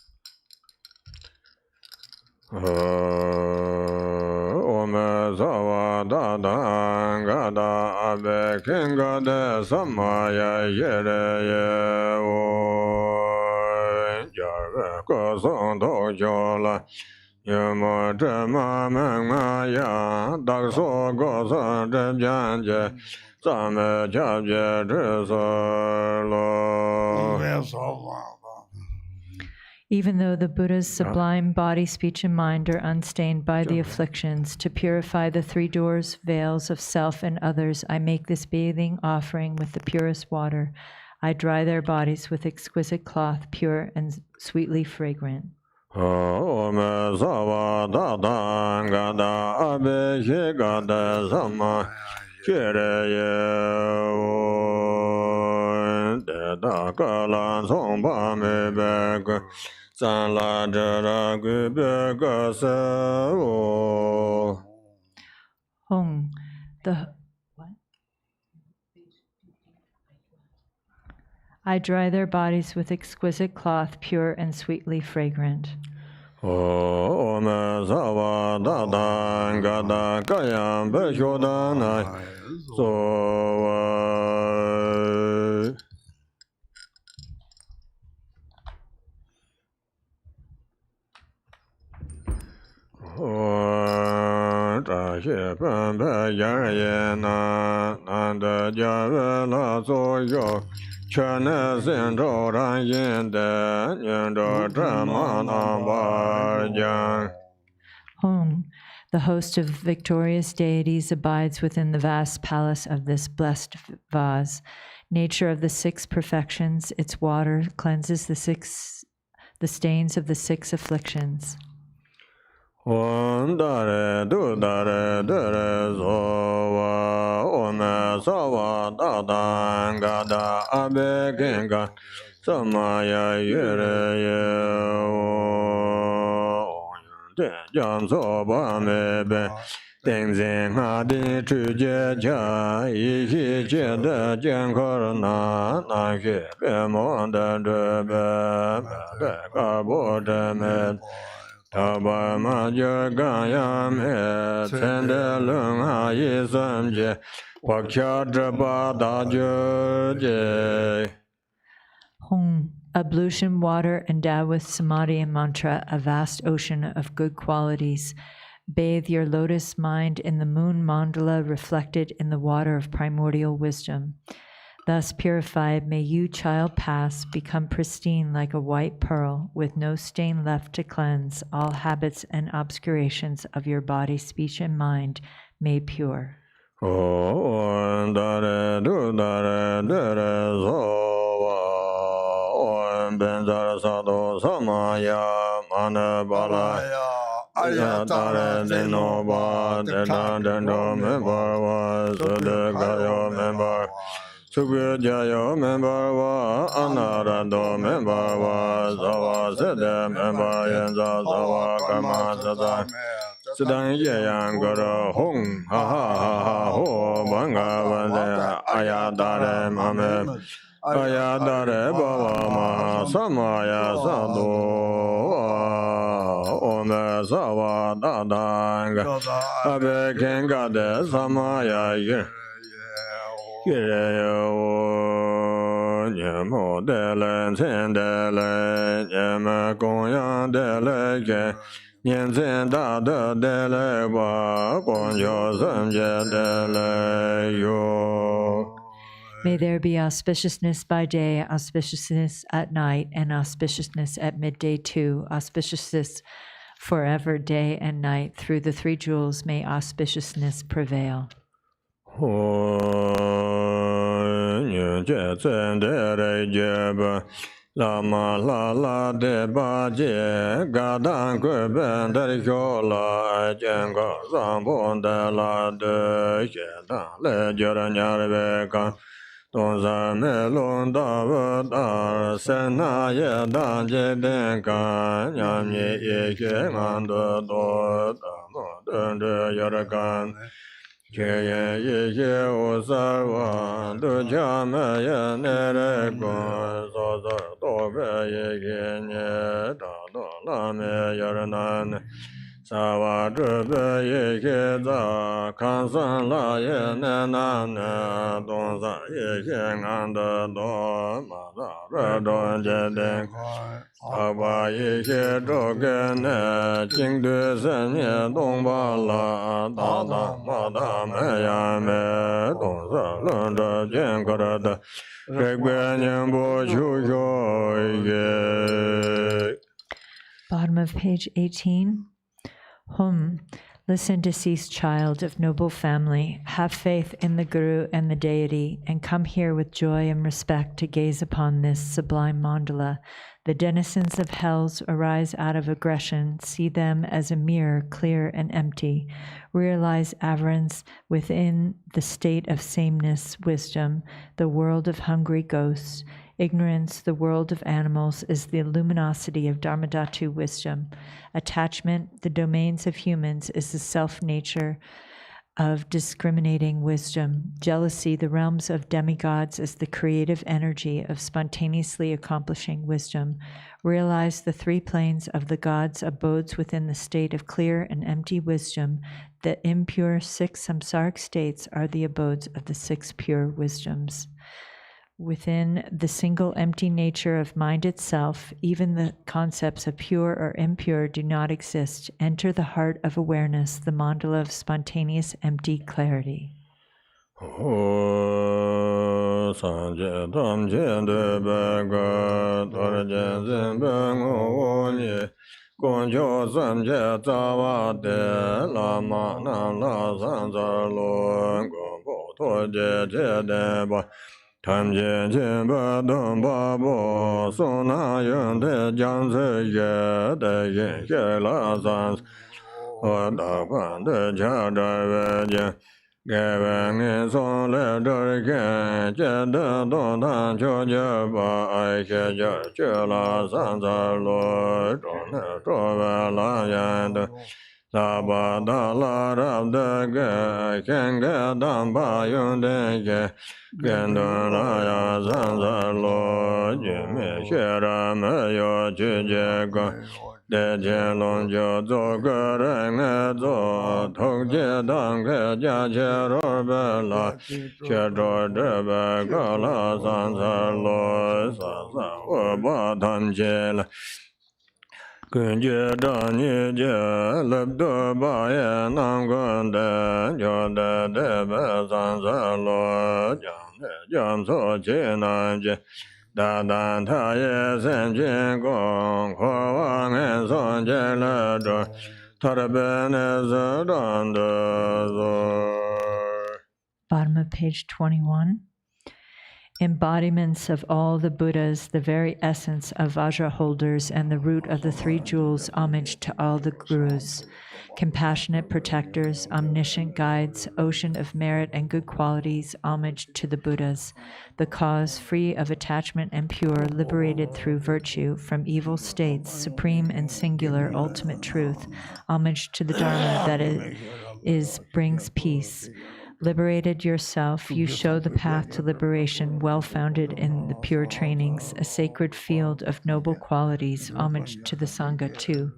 Yama Drama Maya Dakso Gosa Janje Same Jabje Dresolo. Even though the Buddha's sublime body, speech, and mind are unstained by the afflictions, to purify the 3 doors, veils of self and others, I make this bathing offering with the purest water. I dry their bodies with exquisite cloth, pure and sweetly fragrant. Om Sava Dada Gada Abe Gada Sama Kireye Deda Kala Somba Mebek Sanla Jara Gubeka Sao Hong, the what? I dry their bodies with exquisite cloth, pure and sweetly fragrant. Om Sava Dada Gada Kayam Beshodana So Tashi Pampa Yarayana Nanda Javela Soyo Chana Sento Rayenda Nyendo Tramana Varjan. Hum, the host of victorious deities abides within the vast palace of this blessed vase. Nature of the 6 perfections, its water cleanses the stains of the 6 afflictions. Om Dare Du Dare Dare Sova Om Sava Dada Gada Abe Genga Samaya Yere Ye Jam Soba Mebe Tenzin Hadi Chuje Cha Yi Che De Jen Korona Na She Be Mo De Drebe De Kabo De Me Taba Ma Je Gayam He Tende Lung Ha Yi Sam Je Wak Cha Dreba Da Je Je. Ablution water endowed with samadhi and mantra, a vast ocean of good qualities. Bathe your lotus mind in the moon mandala reflected in the water of primordial wisdom. Thus purified, may you, child past, become pristine like a white pearl, with no stain left to cleanse, all habits and obscurations of your body, speech, and mind made pure. Om Dare Du Dare Dare Sova Om Benzara Sado Samaya Mana Bala Ayatare Denoba Dedan Dendo Member was Sudagayo Member Sugajayo Member was Anarado Member was Zava Sede Member Yenza Zava Karma Zazan Sudan Yang Guru Hong Ha Ha Ha Ha Ho Banga Vande Ayadare Mame Ayadare Baba Ma Samaya Sadu Ome Sava Dadanga Abe Kenga De Samaya Kireyo Nyemo Dele Tendele Nyema Gongyan Dele Ke Nyen Da De Dele Ba Gongyo Samje Dele Yo. May there be auspiciousness by day, auspiciousness at night, and auspiciousness at midday too, auspiciousness forever, day and night. Through the 3 jewels, may auspiciousness prevail. Lama la la de ba je ga dan kwe ben de kyo la jen ga san bon de la de ye dan le je ran ya be kan don sa me lon da ba da sen na ye dan je den kan nya mi ye ke ngan do do da no de de ya ra kan Che ye ye o sa wa do cha ma ye ne re go so so do be ye ye ne da do la me ya ra nan sa wa zhe be ye ye za kan san la ye ne na ne dong sa ye ye ngan de do ma da re do je de Aba ye ye zhou ge ne jing de sen ye dong ba la da da ma da me ya me dong sa lun de jian ge de de ge gui nian bo xiu xiu ye. Bottom of page 18. Listen, deceased child of noble family, have faith in the Guru and the deity, and come here with joy and respect to gaze upon this sublime mandala. The denizens of hells arise out of aggression. See them as a mirror, clear and empty. Realize avarice within the state of sameness, wisdom, the world of hungry ghosts. Ignorance, the world of animals, is the luminosity of Dharmadhatu wisdom. Attachment, the domains of humans, is the self-nature of discriminating wisdom. Jealousy, the realms of demigods as the creative energy of spontaneously accomplishing wisdom. Realize the three planes of the gods' abodes within the state of clear and empty wisdom. The impure six samsaric states are the abodes of the six pure wisdoms. Within the single empty nature of mind itself, even the concepts of pure or impure do not exist. Enter the heart of awareness, the mandala of spontaneous empty clarity. Tam je je ba dong ba bo so na yun de jiang zi ye de yin ye la san wa da fan de jia da we je ge we ni so le de ge je de dong dan jiu je ba ai xie je je la san za lo zhong ne zhuo we la yan de la ba da la ra de ge xian ge dang ba yun de ge gen dong la ya san za lo ji me xie ra me yo ji jie ge de jie long jiu zou ge ren ge zou tou jie dang ge jia jie ro be la xie zhuo zhe be ge la san za lo sa sa wo ba tan jie la Kun jie zhang ni jie le de ba ye nang gun de jiu de de be san za lo jiang de jiang so jie nan jie da dan ta ye sen jie gong ko wang en son jie le zhe ta de be ne zi dan de zo. Bottom of page 21. Embodiments of all the Buddhas, the very essence of Vajra holders, and the root of the three jewels, homage to all the Gurus. Compassionate protectors, omniscient guides, ocean of merit and good qualities, homage to the Buddhas. The cause, free of attachment and pure, liberated through virtue from evil states, supreme and singular, ultimate truth, homage to the Dharma that brings peace. Liberated yourself, you show the path to liberation, well-founded in the pure trainings, a sacred field of noble qualities, homage to the Sangha too.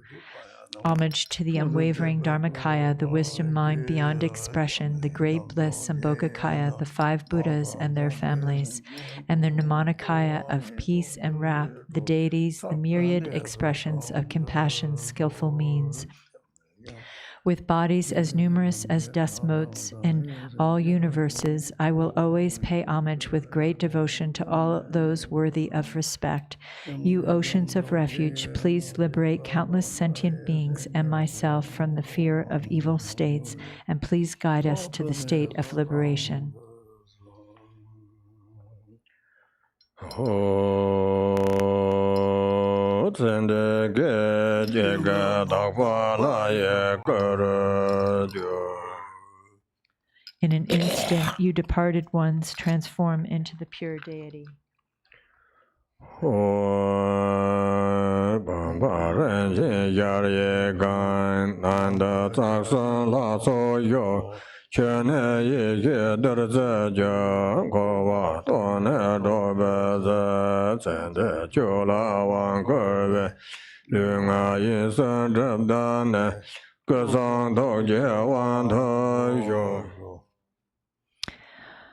Homage to the unwavering Dharmakaya, the wisdom mind beyond expression, the great bliss Sambhogakaya, the five Buddhas and their families, and the Nirmanakaya of peace and wrath, the deities, the myriad expressions of compassion's skillful means. With bodies as numerous as dust motes in all universes, I will always pay homage with great devotion to all those worthy of respect. You oceans of refuge, please liberate countless sentient beings and myself from the fear of evil states, and please guide us to the state of liberation. In an instant, you departed ones transform into the pure deity.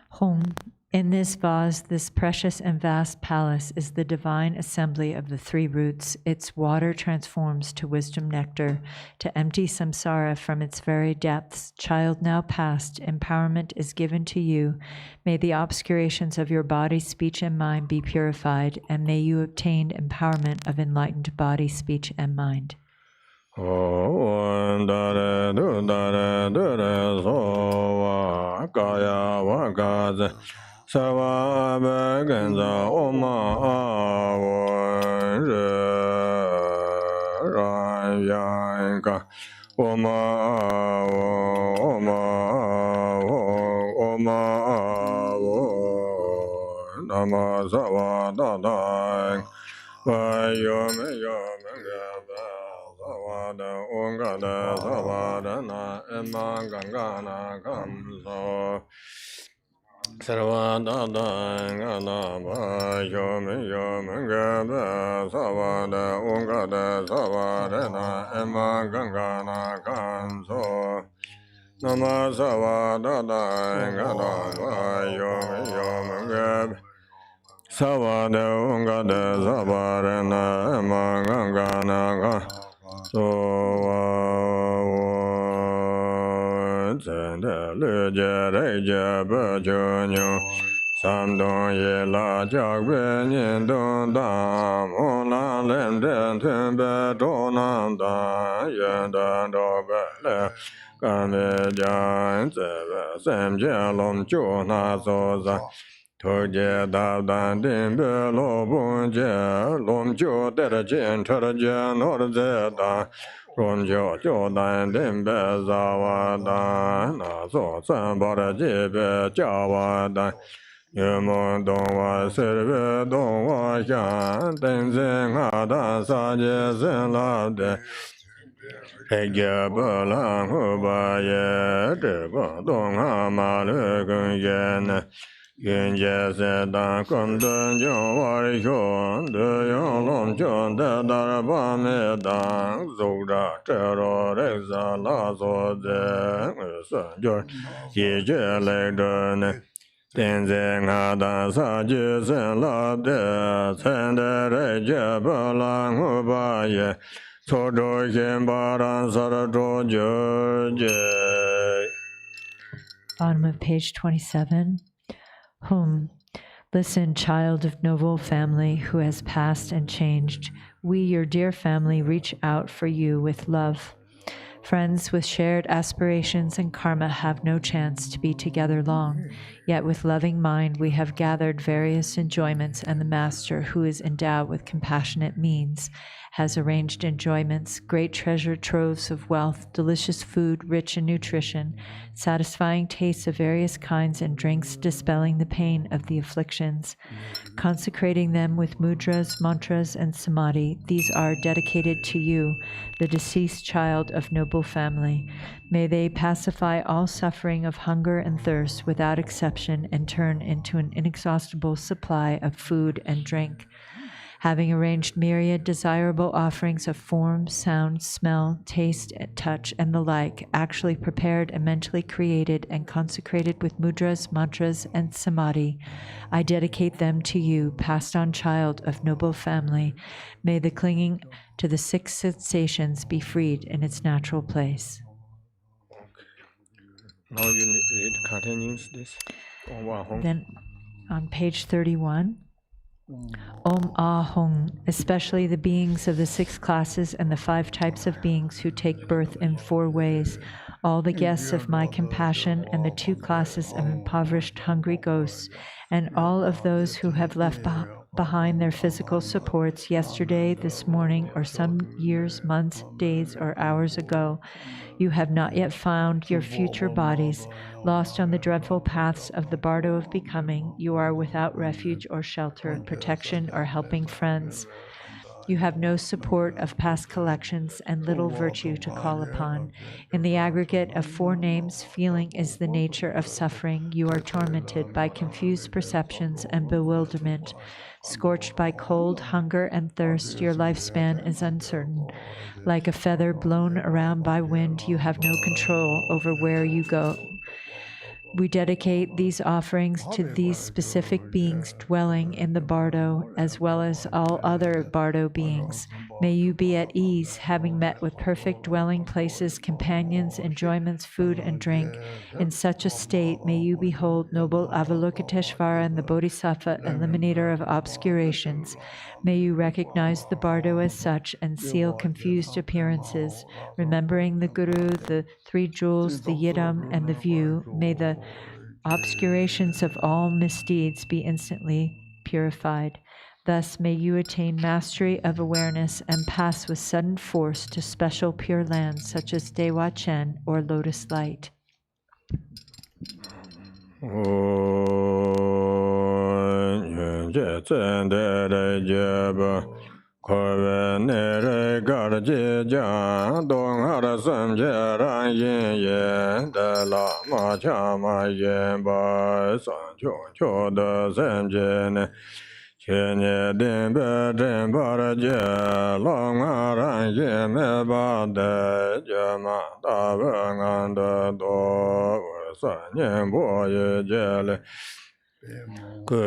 Home. In this vase, this precious and vast palace is the divine assembly of the three roots. Its water transforms to wisdom nectar, to empty samsara from its very depths. Child now past, empowerment is given to you. May the obscurations of your body, speech, and mind be purified, and may you obtain empowerment of enlightened body, speech, and mind. Sawa Baganza Oma Awon Rayanka Oma Nama Sawa Dadang Vayom Yom Sawa Savada Ungada Savadana Emma Gangana Kamso Sarvada Gana Yomi Yomi Gada Savada Ungada Savadana Emma Gangana Kamso Nama Savada Gana Yomi Yomi Gada Savada Ungada Savarana Mangangana Zenda Luja Reja Bajunyo Samdon Yela Jagbe Nindon Dam Ona Lenden Tumbe Donanda Yenda Dobele Kame Jan Zebe Semje Lom Chuna Soza Toge da dan din be lo bun je lom jo de jin ter je no de da rom jo jo dan din be za wa da na zo san ba de ji be jia wa da ye mo dong wa se be dong wa xian Tenzin a da sa je zhen la de he ge ba la hu ba ye de ba dong ha ma le gen ye ne Yin jie se dan kun den jiong wai xuan de yang long chuan de da ba me dan zou da zhe ro re sa la so ze san jiu yi jie lei de ne Tenzin a dan sa ji sen la de chen de re jie ba lang hu ba ye co zhou xin ba ran sa de zhou jie jie. Bottom of page 27. Listen, child of noble family who has passed and changed. We, your dear family, reach out for you with love. Friends with shared aspirations and karma have no chance to be together long. Yet with loving mind, we have gathered various enjoyments, and the Master, who is endowed with compassionate means, has arranged enjoyments, great treasure troves of wealth, delicious food, rich in nutrition, satisfying tastes of various kinds, and drinks dispelling the pain of the afflictions. Consecrating them with mudras, mantras, and samadhi, these are dedicated to you, the deceased child of noble family. May they pacify all suffering of hunger and thirst without exception and turn into an inexhaustible supply of food and drink. Having arranged myriad desirable offerings of form, sound, smell, taste, touch, and the like, actually prepared and mentally created and consecrated with mudras, mantras, and samadhi, I dedicate them to you, passed on child of noble family. May the clinging to the six sensations be freed in its natural place. Now you read continues this. Then on page 31, Om Ah Hung, especially the beings of the 6 classes and the 5 types of beings who take birth in 4 ways, all the guests of my compassion and the 2 classes of impoverished hungry ghosts, and all of those who have left behind their physical supports yesterday, this morning, or some years, months, days, or hours ago. You have not yet found your future bodies. Lost on the dreadful paths of the bardo of becoming, you are without refuge or shelter, protection, or helping friends. You have no support of past collections and little virtue to call upon. In the aggregate of 4 names, feeling is the nature of suffering. You are tormented by confused perceptions and bewilderment. Scorched by cold, hunger, and thirst, your lifespan is uncertain. Like a feather blown around by wind, you have no control over where you go. We dedicate these offerings to these specific beings dwelling in the bardo, as well as all other bardo beings. May you be at ease, having met with perfect dwelling places, companions, enjoyments, food, and drink. In such a state, may you behold noble Avalokiteshvara and the Bodhisattva, eliminator of obscurations. May you recognize the bardo as such and seal confused appearances. Remembering the Guru, the 3 jewels, the Yidam, and the view, may the obscurations of all misdeeds be instantly purified. Thus may you attain mastery of awareness and pass with sudden force to special pure lands such as Dewa Chen or Lotus Light. Garchi Jan Dong Har Sam Je Ran Yin Yin De Lama Chama Yin Ba San Cho Cho De Sem Je Ne Nye Din Be Din Bar Je Long Ran Yin Me Ba De Je Ma Da Be Ngan De Do San Yin Bo Ye Je Le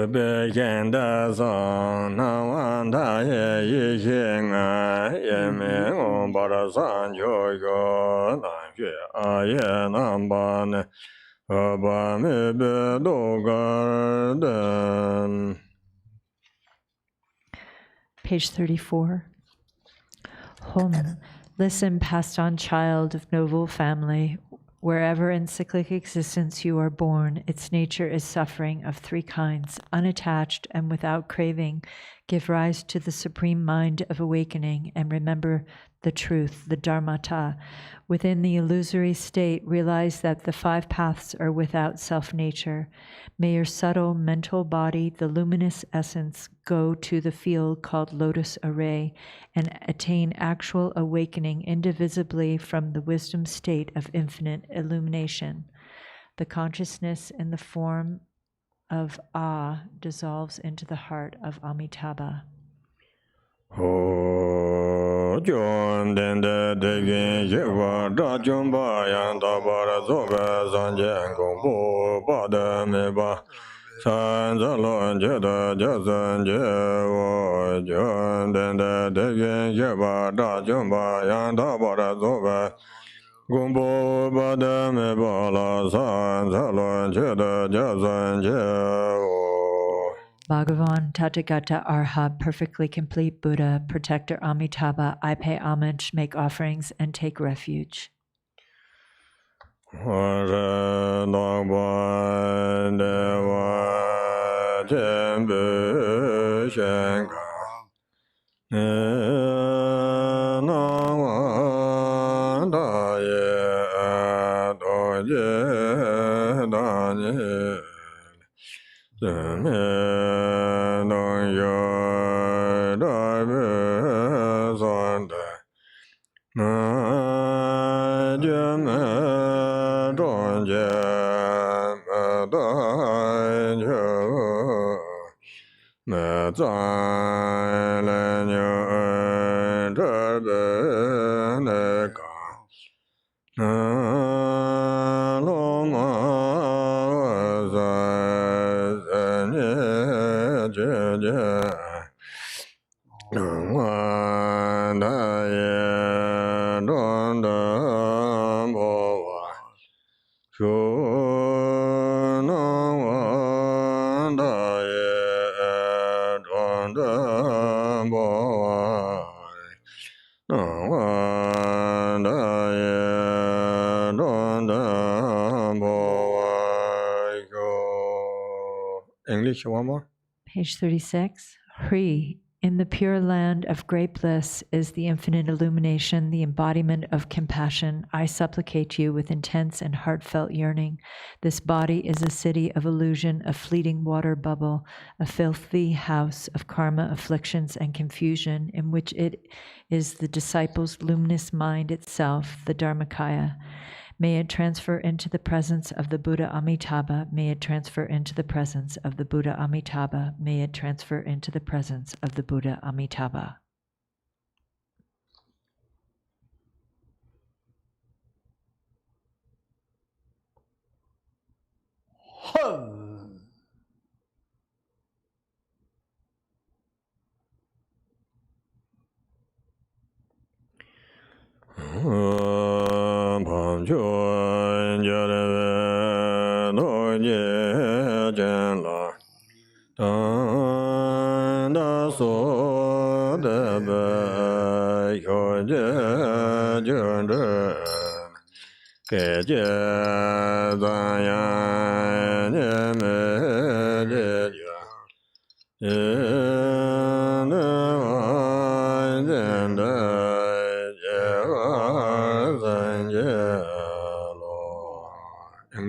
Be Yen Da San Na Wan Da Ye Yi Xin A Ye Me On Ba Da San Jo Yo Nan Xue A Ye Nan Ba Ne Ba Me Be Do Gar Den. Page 34. Hum. Listen, passed on child of noble family. Wherever in cyclic existence you are born, its nature is suffering of three kinds, unattached and without craving. Give rise to the supreme mind of awakening and remember the truth, the dharmata. Within the illusory state, realize that the five paths are without self-nature. May your subtle mental body, the luminous essence, go to the field called lotus array and attain actual awakening indivisibly from the wisdom state of infinite illumination. The consciousness in the form of Ah dissolves into the heart of Amitabha. Ho John Den De Degin Yewa Da Jun Ba Yan Da Ba Ra Zo Ba San Jian Gong Bo Ba Da Me Ba San Za Lo Je Da Ja San Je Wo John Den De Degin Yewa Da Jun Ba Yan Da Ba Ra Zo Ba Gong Bo Ba Da Me Ba La San Za Lo Je Da Ja San Je Wo. Bhagavan Tathagata Arhat, perfectly complete Buddha, protector Amitabha, I pay homage, make offerings, and take refuge. English, one more. Page 36. Hri, in the pure land of great bliss is the infinite illumination, the embodiment of compassion. I supplicate you with intense and heartfelt yearning. This body is a city of illusion, a fleeting water bubble, a filthy house of karma, afflictions, and confusion, in which it is the disciple's luminous mind itself, the Dharmakaya. May it transfer into the presence of the Buddha Amitabha. May it transfer into the presence of the Buddha Amitabha. May it transfer into the presence of the Buddha Amitabha.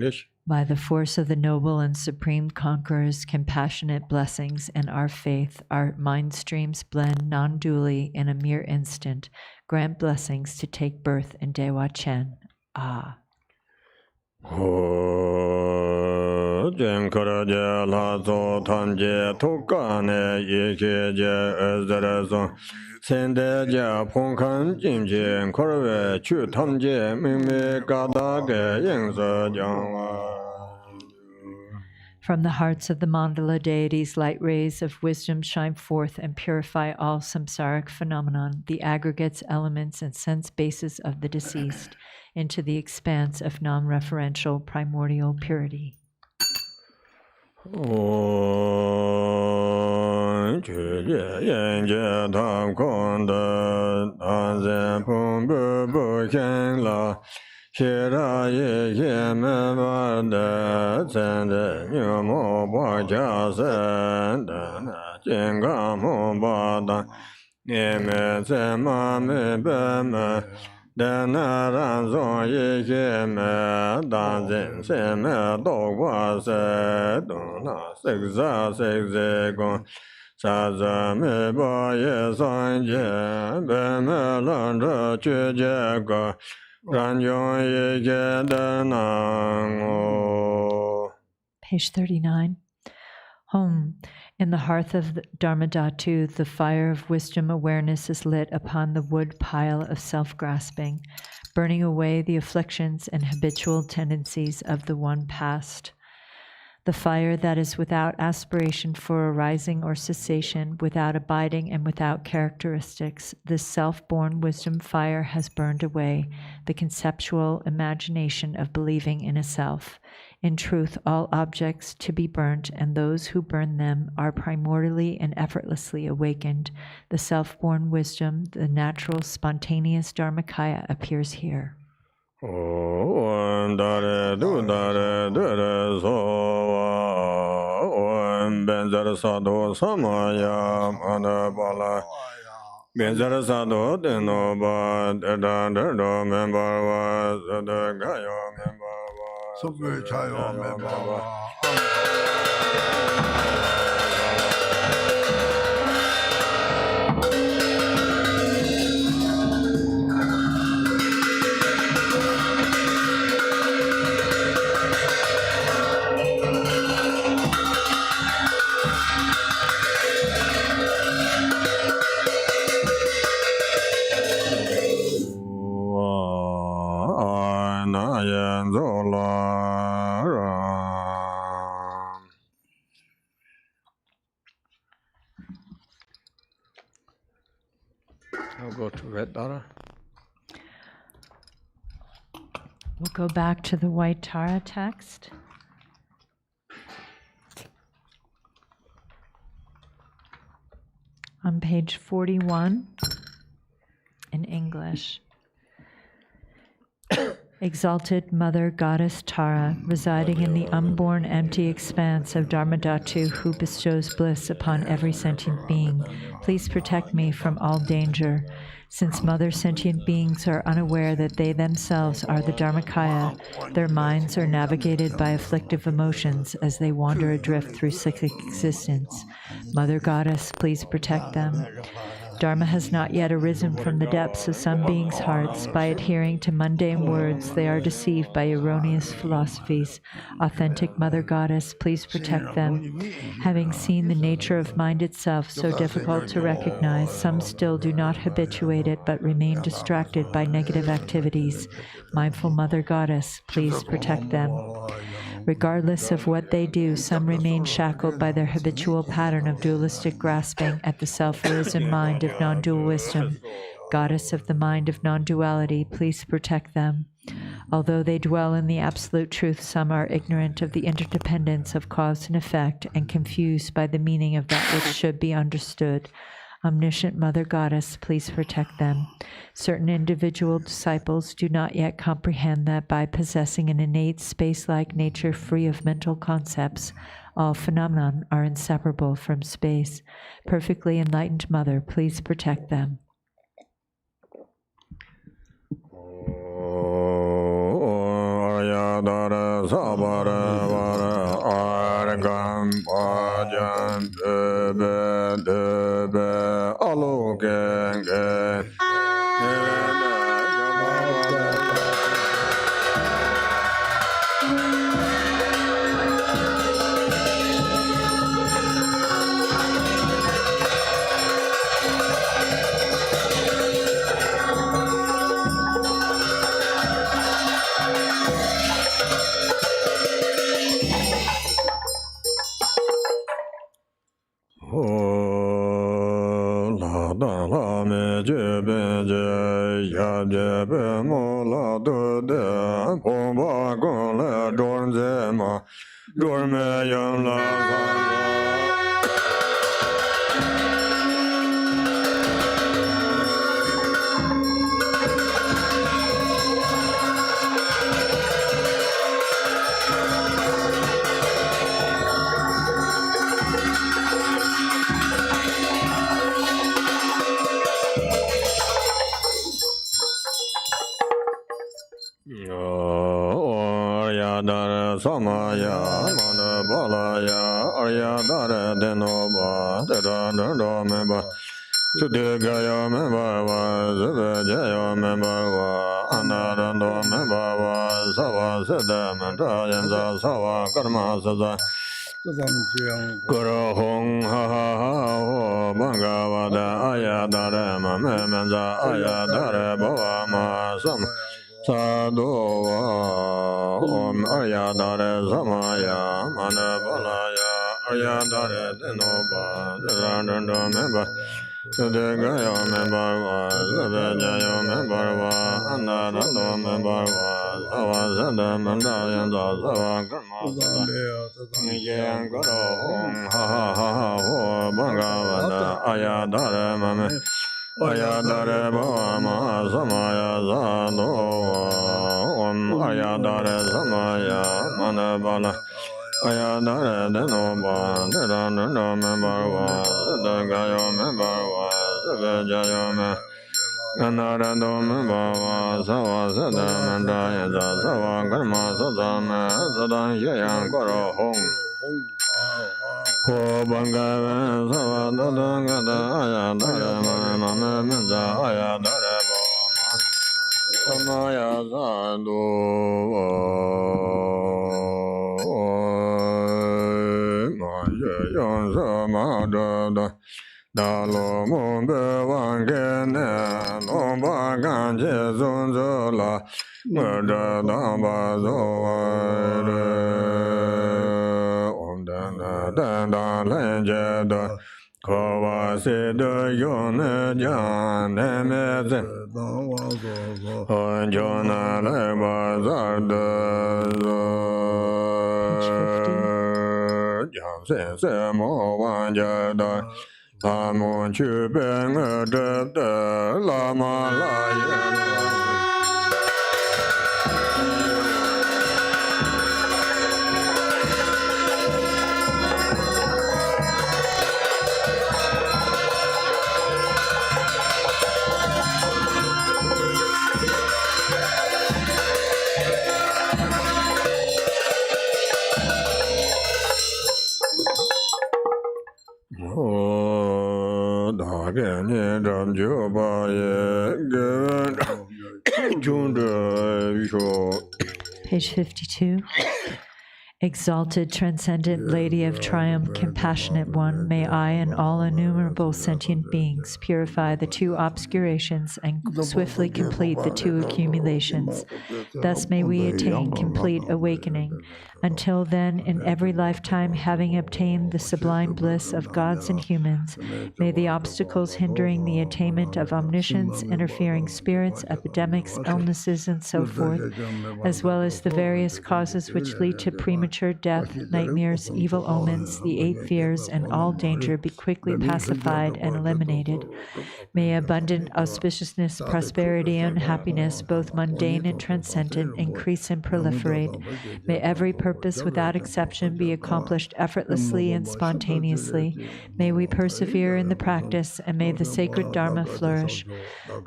English. By the force of the noble and supreme conqueror's compassionate blessings and our faith, our mind streams blend non-dually in a mere instant. Grant blessings to take birth in Dewa Chen. Ah. From the hearts of the mandala deities, light rays of wisdom shine forth and purify all samsaric phenomenon, the aggregates, elements, and sense bases of the deceased, into the expanse of non-referential primordial purity. Page 39. Home. In the hearth of Dharmadhatu, the fire of wisdom awareness is lit upon the wood pile of self-grasping, burning away the afflictions and habitual tendencies of the one past. The fire that is without aspiration for arising or cessation, without abiding and without characteristics, this self-born wisdom fire has burned away the conceptual imagination of believing in a self. In truth, all objects to be burnt and those who burn them are primordially and effortlessly awakened. The self-born wisdom, the natural, spontaneous Dharmakaya appears here. I'll go to White Tara. We'll go back to the White Tara text. On page 41 in English. Exalted Mother Goddess Tara, residing in the unborn empty expanse of Dharmadhatu, who bestows bliss upon every sentient being, please protect me from all danger. Since mother sentient beings are unaware that they themselves are the Dharmakaya, their minds are navigated by afflictive emotions as they wander adrift through cyclic existence. Mother Goddess, please protect them. Dharma has not yet arisen from the depths of some beings' hearts. By adhering to mundane words, they are deceived by erroneous philosophies. Authentic Mother Goddess, please protect them. Having seen the nature of mind itself so difficult to recognize, some still do not habituate it but remain distracted by negative activities. Mindful Mother Goddess, please protect them. Regardless of what they do, some remain shackled by their habitual pattern of dualistic grasping at the self-arisen mind of non-dual wisdom. Goddess of the mind of non-duality, please protect them. Although they dwell in the absolute truth, some are ignorant of the interdependence of cause and effect and confused by the meaning of that which should be understood. Omniscient Mother Goddess, please protect them. Certain individual disciples do not yet comprehend that by possessing an innate space-like nature free of mental concepts, all phenomena are inseparable from space. Perfectly enlightened Mother, please protect them. Dara Sabara Samaya Mana Balaya Arya Dara Denoba Dara Dara Memba Sudhigaya Memba Zubajaya Memba Anarando Memba Sava Siddha Mantra Yanza Sava Karma Sada Guru Hong Ha Ha Ha Ho Bhagavada Aya Dara Mame Menza Aya Dara Bhava Ma Sam Sadhu Om Arya Dare Samaya Mana Balaya Arya Dare Denoba Dara Memba Sudhigaya Memba Zubajaya Memba Anarando Memba Sava Siddha Mantra Yanza Sava Karma Sada Guru Hong Ha Ha Ha Ho Bhagavada Aya Dare Mame Aya Dare Bhava Samaya Sadhu Om Aya Dare Samaya Mana Bala Aya Dare Denoba Dara Dara Memba Sudhigaya Memba Zubajaya Memba Anarando Memba Sava Siddha Mantra Yanza Sava Karma Sada Sada Yaya Guru Hong Ho Bangava Sava Dada Gada Aya Dare Mama Menza Aya Dare Bhava Samaya Sadhu Maya Yansa Madada Dalo Mumbe Wangene Lomba Ganje Zunzula Murda Damba Zoare Om Dana Dana Lenjeda Kova Siddha Yone Jane Meze Jona Leba Zarda Janse Semo Wanjada Tamon Chubeng Debde Lama Laya Page 52. Exalted, transcendent Lady of Triumph, Compassionate One, may I and all innumerable sentient beings purify the two obscurations and swiftly complete the two accumulations. Thus may we attain complete awakening. Until then, in every lifetime, having obtained the sublime bliss of gods and humans, may the obstacles hindering the attainment of omniscience, interfering spirits, epidemics, illnesses, and so forth, as well as the various causes which lead to premature death, nightmares, evil omens, the 8 fears, and all danger be quickly pacified and eliminated. May abundant auspiciousness, prosperity, and happiness, both mundane and transcendent, increase and proliferate. May every purpose without exception be accomplished effortlessly and spontaneously. May we persevere in the practice, and may the sacred Dharma flourish.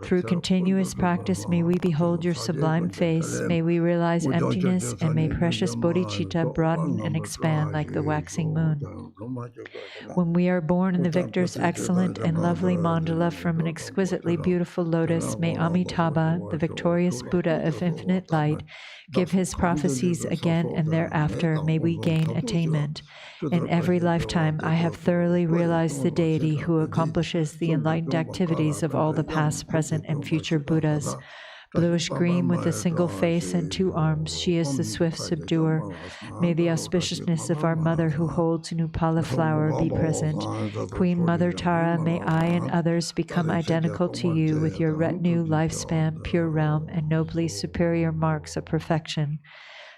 Through continuous practice, may we behold your sublime face, may we realize emptiness, and may precious bodhicitta broaden and expand like the waxing moon. When we are born in the victor's excellent and lovely mandala from an exquisitely beautiful lotus, may Amitabha, the victorious Buddha of infinite light, give his prophecies again and thereafter. May we gain attainment. In every lifetime, I have thoroughly realized the deity who accomplishes the enlightened activities of all the past, present, and future Buddhas. Bluish-green with a single face and 2 arms, she is the swift subduer. May the auspiciousness of our mother who holds an upala flower be present. Queen Mother Tara, may I and others become identical to you with your retinue, lifespan, pure realm, and nobly superior marks of perfection.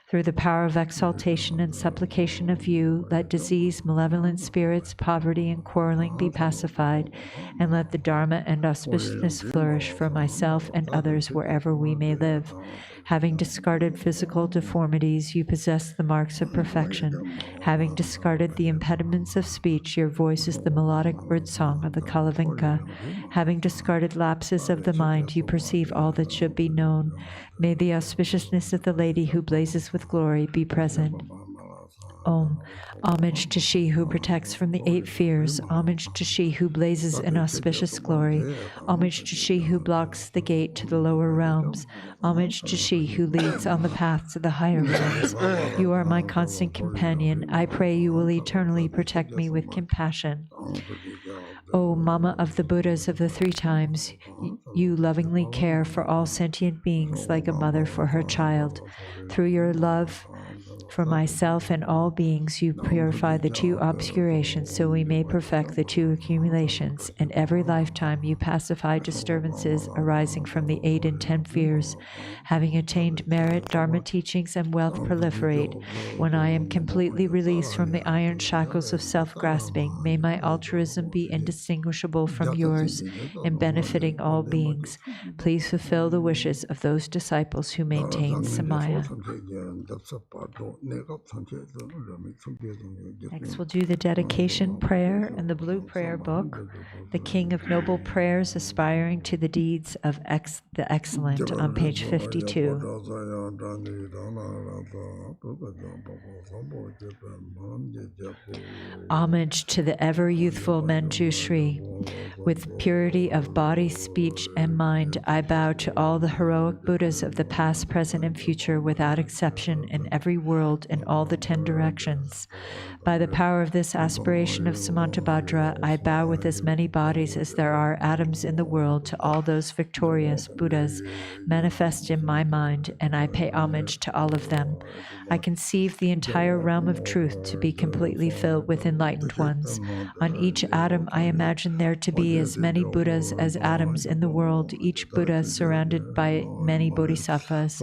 Through the power of exaltation and supplication of you, let disease, malevolent spirits, poverty, and quarreling be pacified, and let the Dharma and auspiciousness flourish for myself and others wherever we may live. Having discarded physical deformities, you possess the marks of perfection. Having discarded the impediments of speech, your voice is the melodic birdsong of the Kalavinka. Having discarded lapses of the mind, you perceive all that should be known. May the auspiciousness of the lady who blazes with glory be present. Om. Homage to she who protects from the 8 fears. Homage to she who blazes in auspicious glory. Homage to she who blocks the gate to the lower realms. Homage to she who leads on the path to the higher realms. You are my constant companion. I pray you will eternally protect me with compassion. O Mama of the Buddhas of the 3 times, you lovingly care for all sentient beings like a mother for her child. Through your love for myself and all beings, you purify the 2 obscurations so we may perfect the 2 accumulations. In every lifetime, you pacify disturbances arising from the 8 and 10 fears. Having attained merit, Dharma teachings, and wealth proliferate. When I am completely released from the iron shackles of self-grasping, may my altruism be indistinguishable from yours in benefiting all beings. Please fulfill the wishes of those disciples who maintain Samaya. Next, we'll do the dedication prayer and the blue prayer book, the King of Noble Prayers Aspiring to the Deeds of the Excellent, on page 52. Homage to the ever-youthful Manjushri. With purity of body, speech, and mind, I bow to all the heroic Buddhas of the past, present, and future without exception in every world in all the 10 directions. By the power of this aspiration of Samantabhadra, I bow with as many bodies as there are atoms in the world to all those victorious Buddhas manifest in my mind, and I pay homage to all of them. I conceive the entire realm of truth to be completely filled with enlightened ones. On each atom, I imagine there to be as many Buddhas as atoms in the world, each Buddha surrounded by many bodhisattvas.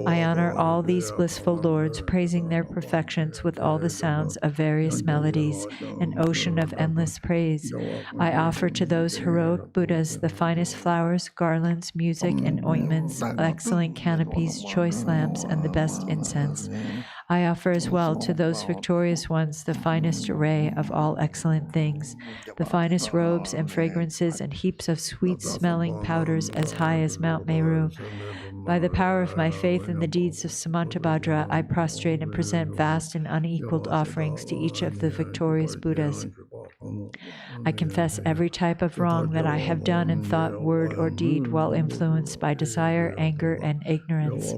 I honor all these blissful lords, praising their perfections with all the sounds of various melodies, an ocean of endless praise. I offer to those heroic Buddhas the finest flowers, garlands, music, and ointments, excellent canopies, choice lamps, and the best incense. I offer as well to those victorious ones the finest array of all excellent things, the finest robes and fragrances and heaps of sweet-smelling powders as high as Mount Meru. By the power of my faith in the deeds of Samantabhadra, I prostrate and present vast and unequaled offerings to each of the victorious Buddhas. I confess every type of wrong that I have done in thought, word, or deed while influenced by desire, anger, and ignorance.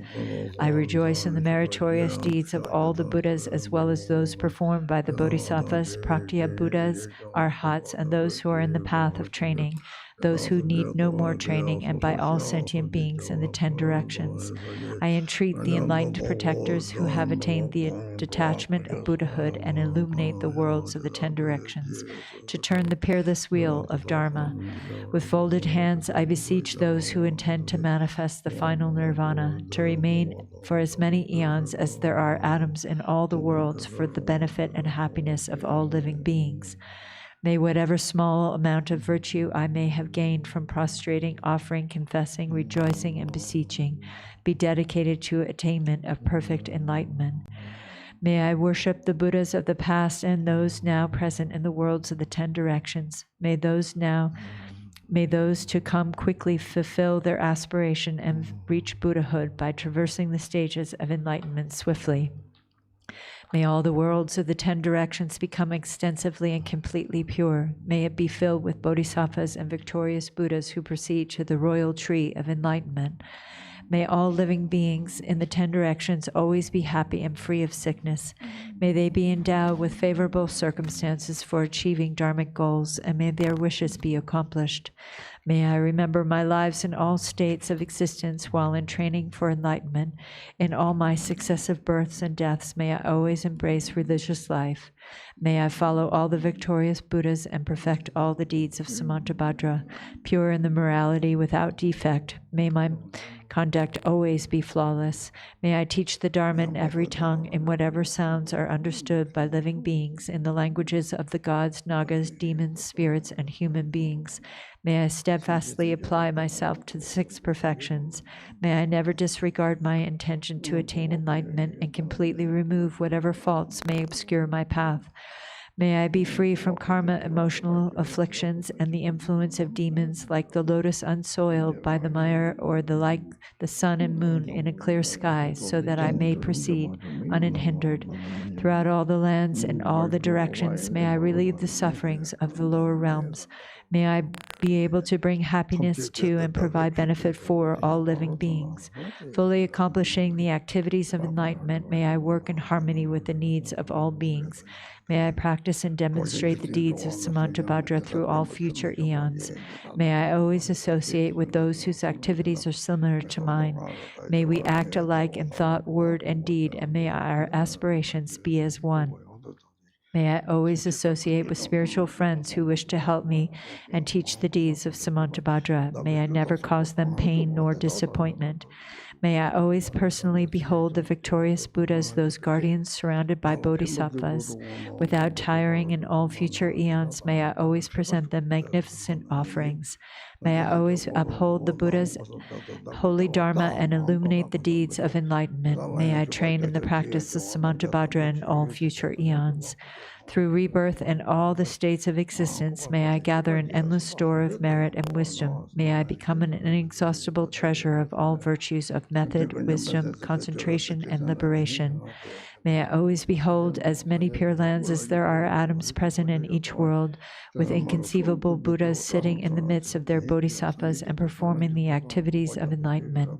I rejoice in the meritorious deeds of all the Buddhas as well as those performed by the Bodhisattvas, Praktya Buddhas, Arhats, and those who are in the path of training, those who need no more training, and by all sentient beings in the 10 directions. I entreat the enlightened protectors who have attained the detachment of Buddhahood and illuminate the worlds of the 10 directions to turn the peerless wheel of Dharma. With folded hands, I beseech those who intend to manifest the final nirvana to remain for as many eons as there are atoms in all the worlds for the benefit and happiness of all living beings. May whatever small amount of virtue I may have gained from prostrating, offering, confessing, rejoicing, and beseeching be dedicated to attainment of perfect enlightenment. May I worship the Buddhas of the past and those now present in the worlds of the 10 directions. May those to come quickly fulfill their aspiration and reach Buddhahood by traversing the stages of enlightenment swiftly. May all the worlds of the 10 directions become extensively and completely pure. May it be filled with bodhisattvas and victorious Buddhas who proceed to the royal tree of enlightenment. May all living beings in the 10 directions always be happy and free of sickness. May they be endowed with favorable circumstances for achieving dharmic goals, and may their wishes be accomplished. May I remember my lives in all states of existence while in training for enlightenment. In all my successive births and deaths, may I always embrace religious life. May I follow all the victorious Buddhas and perfect all the deeds of Samantabhadra, pure in the morality without defect. May my conduct always be flawless. May I teach the Dharma in every tongue, in whatever sounds are understood by living beings, in the languages of the gods, nagas, demons, spirits, and human beings. May I steadfastly apply myself to the 6 perfections. May I never disregard my intention to attain enlightenment and completely remove whatever faults may obscure my path. May I be free from karma, emotional afflictions, and the influence of demons, like the lotus unsoiled by the mire, or like the sun and moon in a clear sky, so that I may proceed unhindered. Throughout all the lands and all the directions, may I relieve the sufferings of the lower realms. May I be able to bring happiness to and provide benefit for all living beings. Fully accomplishing the activities of enlightenment, may I work in harmony with the needs of all beings. May I practice and demonstrate the deeds of Samantabhadra through all future eons. May I always associate with those whose activities are similar to mine. May we act alike in thought, word, and deed, and may our aspirations be as one. May I always associate with spiritual friends who wish to help me and teach the deeds of Samantabhadra. May I never cause them pain nor disappointment. May I always personally behold the victorious Buddhas, those guardians surrounded by bodhisattvas. Without tiring in all future eons, may I always present them magnificent offerings. May I always uphold the Buddha's holy Dharma and illuminate the deeds of enlightenment. May I train in the practice of Samantabhadra in all future eons. Through rebirth and all the states of existence, may I gather an endless store of merit and wisdom. May I become an inexhaustible treasure of all virtues of method, wisdom, concentration, and liberation. May I always behold as many pure lands as there are atoms present in each world, with inconceivable Buddhas sitting in the midst of their bodhisattvas and performing the activities of enlightenment.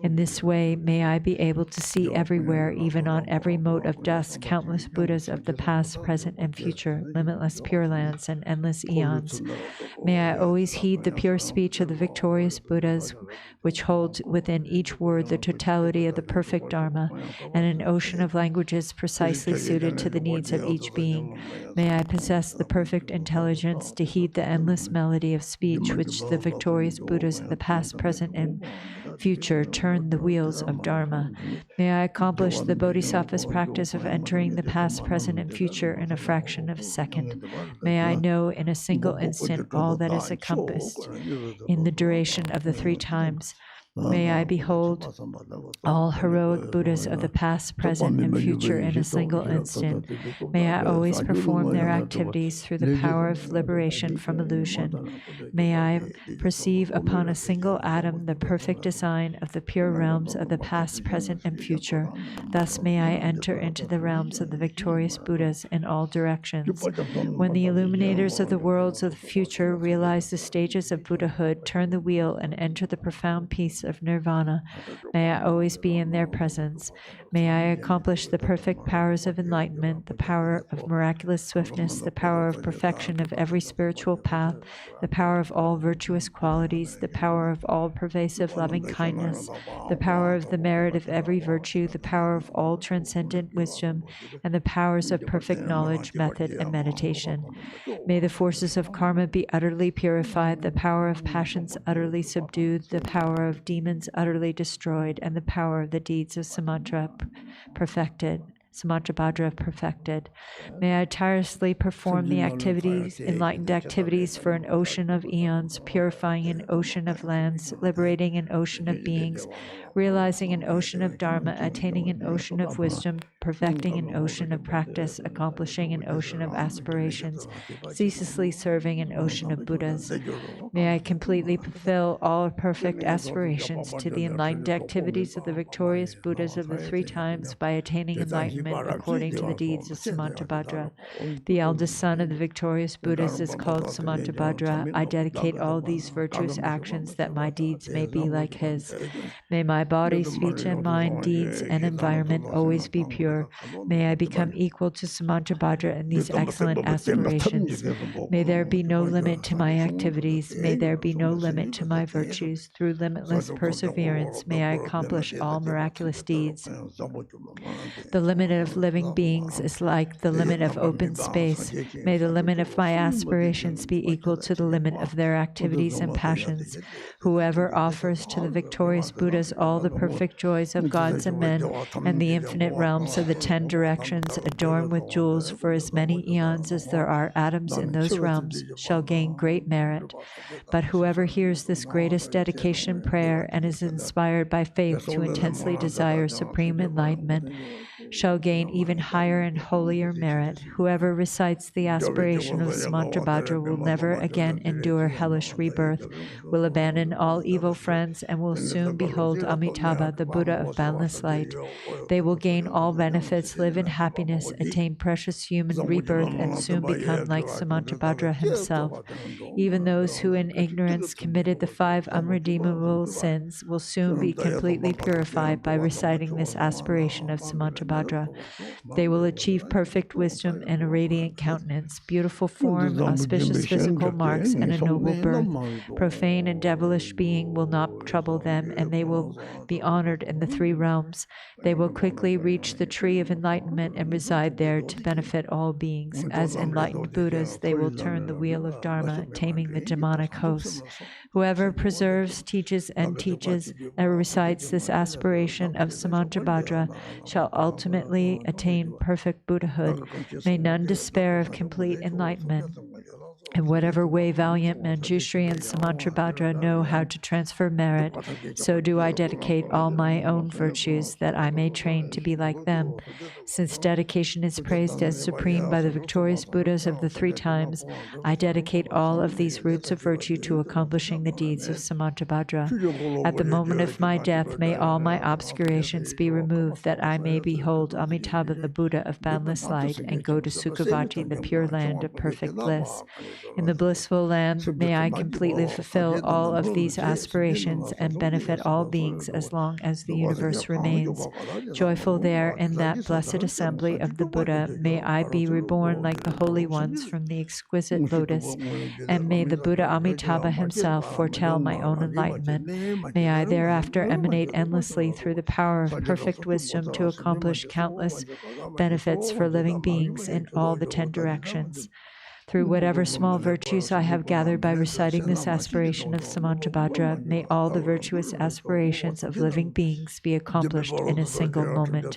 In this way, may I be able to see everywhere, even on every mote of dust, countless Buddhas of the past, present, and future, limitless pure lands, and endless eons. May I always heed the pure speech of the victorious Buddhas, which holds within each word the totality of the perfect Dharma, and an ocean of languages precisely suited to the needs of each being. May I possess the perfect intelligence to heed the endless melody of speech which the victorious Buddhas of the past, present, and future turn the wheels of Dharma. May I accomplish the Bodhisattva's practice of entering the past, present, and future in a fraction of a second. May I know in a single instant all that is encompassed in the duration of the 3 times. May I behold all heroic Buddhas of the past, present, and future in a single instant. May I always perform their activities through the power of liberation from illusion. May I perceive upon a single atom the perfect design of the pure realms of the past, present, and future. Thus may I enter into the realms of the victorious Buddhas in all directions. When the illuminators of the worlds of the future realize the stages of Buddhahood, turn the wheel, and enter the profound peace of nirvana, may I always be in their presence. May I accomplish the perfect powers of enlightenment, the power of miraculous swiftness, the power of perfection of every spiritual path, the power of all virtuous qualities, the power of all pervasive loving kindness, the power of the merit of every virtue, the power of all transcendent wisdom, and the powers of perfect knowledge, method, and meditation. May the forces of karma be utterly purified, the power of passions utterly subdued, the power of demons utterly destroyed, and the power of the deeds of Samantabhadra perfected. May I tirelessly perform the activities, enlightened activities for an ocean of eons, purifying an ocean of lands, liberating an ocean of beings, realizing an ocean of Dharma, attaining an ocean of wisdom, perfecting an ocean of practice, accomplishing an ocean of aspirations, ceaselessly serving an ocean of Buddhas. May I completely fulfill all perfect aspirations to the enlightened activities of the victorious Buddhas of the three times by attaining enlightenment according to the deeds of Samantabhadra. The eldest son of the victorious Buddhas is called Samantabhadra. I dedicate all these virtuous actions that my deeds may be like his. May my body, speech, and mind, deeds, and environment always be pure. May I become equal to Samantabhadra in these excellent aspirations. May there be no limit to my activities. May there be no limit to my virtues. Through limitless perseverance, may I accomplish all miraculous deeds. The limit of living beings is like the limit of open space. May the limit of my aspirations be equal to the limit of their activities and passions. Whoever offers to the victorious Buddhas all the perfect joys of gods and men and the infinite realms of the 10 directions adorned with jewels for as many eons as there are atoms in those realms shall gain great merit. But whoever hears this greatest dedication prayer and is inspired by faith to intensely desire supreme enlightenment shall gain even higher and holier merit. Whoever recites the aspiration of Samantabhadra will never again endure hellish rebirth, will abandon all evil friends, and will soon behold Amitabha, the Buddha of boundless light. They will gain all benefits, live in happiness, attain precious human rebirth, and soon become like Samantabhadra himself. Even those who in ignorance committed the 5 unredeemable sins will soon be completely purified by reciting this aspiration of Samantabhadra. They will achieve perfect wisdom and a radiant countenance, beautiful form, auspicious physical marks, and a noble birth. Profane and devilish being will not trouble them, and they will be honored in the 3 realms. They will quickly reach the tree of enlightenment and reside there to benefit all beings. As enlightened Buddhas, they will turn the wheel of Dharma, taming the demonic hosts. Whoever preserves, teaches, and recites this aspiration of Samantabhadra shall ultimately attain perfect Buddhahood. May none despair of complete enlightenment. In whatever way valiant Manjushri and Samantabhadra know how to transfer merit, so do I dedicate all my own virtues that I may train to be like them. Since dedication is praised as supreme by the victorious Buddhas of the 3 times, I dedicate all of these roots of virtue to accomplishing the deeds of Samantabhadra. At the moment of my death, may all my obscurations be removed, that I may behold Amitabha, the Buddha of boundless light, and go to Sukhavati, the pure land of perfect bliss. In the blissful land, may I completely fulfill all of these aspirations and benefit all beings as long as the universe remains. Joyful there in that blessed assembly of the Buddha, may I be reborn like the holy ones from the exquisite lotus, and may the Buddha Amitabha himself foretell my own enlightenment. May I thereafter emanate endlessly through the power of perfect wisdom to accomplish countless benefits for living beings in all the 10 directions. Through whatever small virtues I have gathered by reciting this aspiration of Samantabhadra, may all the virtuous aspirations of living beings be accomplished in a single moment.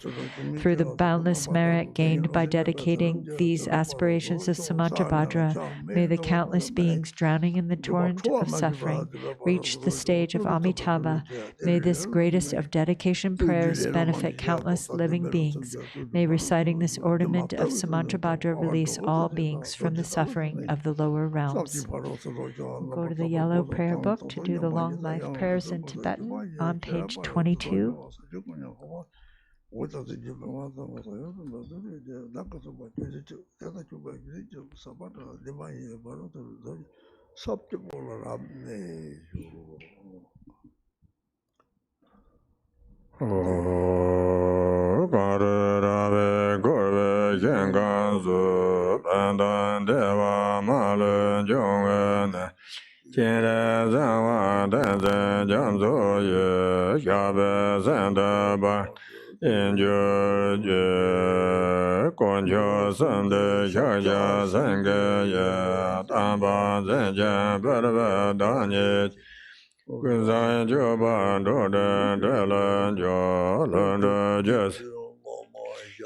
Through the boundless merit gained by dedicating these aspirations of Samantabhadra, may the countless beings drowning in the torrent of suffering reach the stage of Amitabha. May this greatest of dedication prayers benefit countless living beings. May reciting this ornament of Samantabhadra release all beings from the suffering of the lower realms. We'll go to the yellow prayer book to do the long life prayers in Tibetan on page 22.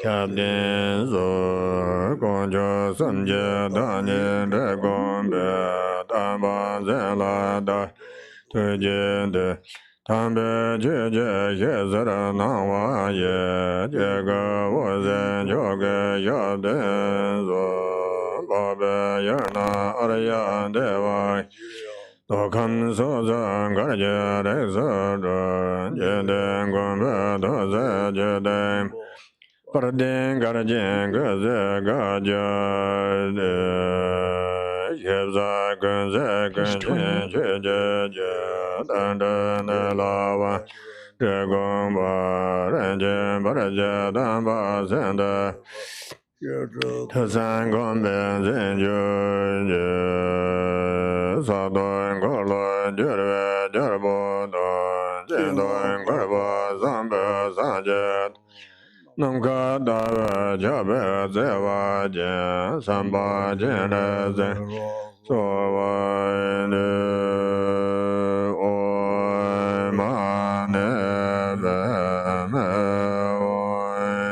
Captain Zo Gonjo Samje Dani De Gombe Taba Zela Da Tuje De Tambe je je ye zara na wa ye je ga wo zen jo ge ya de zo ba be ya na ar ya de wa do kan so za ga je de zo do je de gon be do ze je de par de ga je ga ze ga ja de ye za ga ze ga je je je dan dan la wa je gong ba ren je ba ra je dan ba sen de te san gong ben zen ju je sa do go lo je re je bo do je do go ba san be san je nam ka da ja be ze wa je san ba je re zen so wa ne o ma ne be me o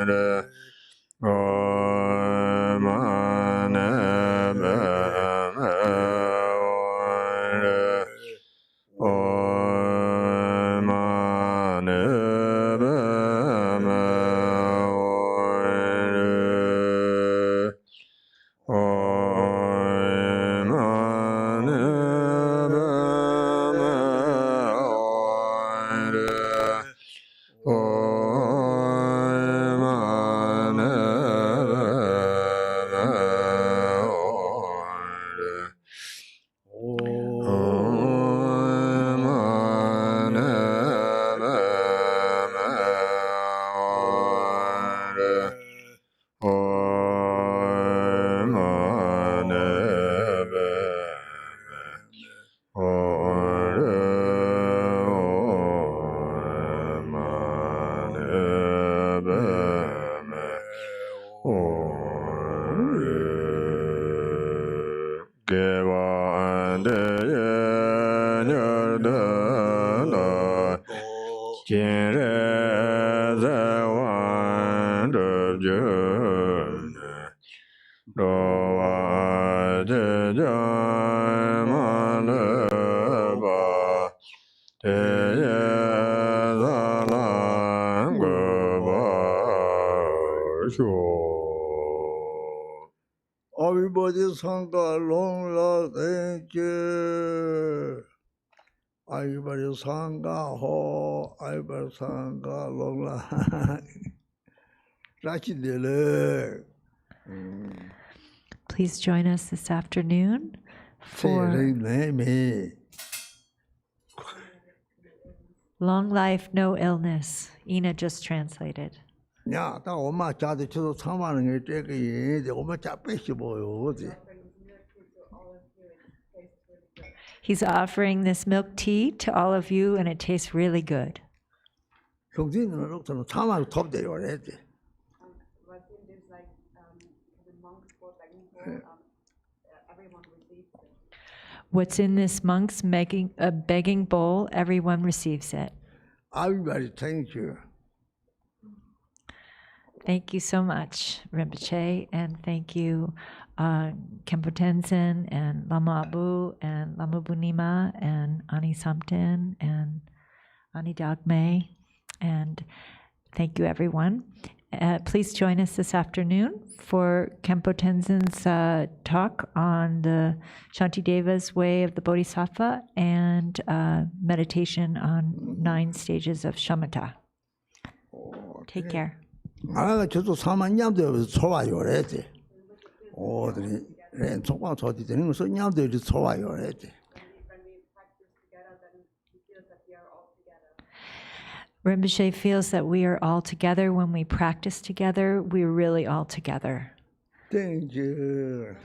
re o ma ne be me o re o ma ne be me o re Everybody sangha long la thank you. Everybody sangha ho, everybody sangha long la. Rachi dele. Please join us this afternoon for Long Life, No Illness. Ina just translated. 야, 나 엄마 자도 저도 참아는 게 되게 이제 엄마 자 빼시 보여 어디. He's offering this milk tea to all of you, and it tastes really good. 형제는 lok서는 참아도 톱대요 그랬지. What's in this monk's begging bowl, everyone receives it. Everybody thank you. Thank you so much, Rinpoche, and thank you, Khenpo Tenzin, and Lama Abao, and Lama Bunima, and Ani Samten, and Ani Dagme, and thank you, everyone. Please join us this afternoon for Khenpo Tenzin's talk on the Shantideva's way of the Bodhisattva and meditation on 9 stages of shamatha. Take care. 아, 저도 사만냠도 좋아요 그랬지. 어들이 속방 저기 되는 거 냠도 좋아요 그랬지. Rinpoche feels that we are all together when we practice together. We're really all together. Thank you.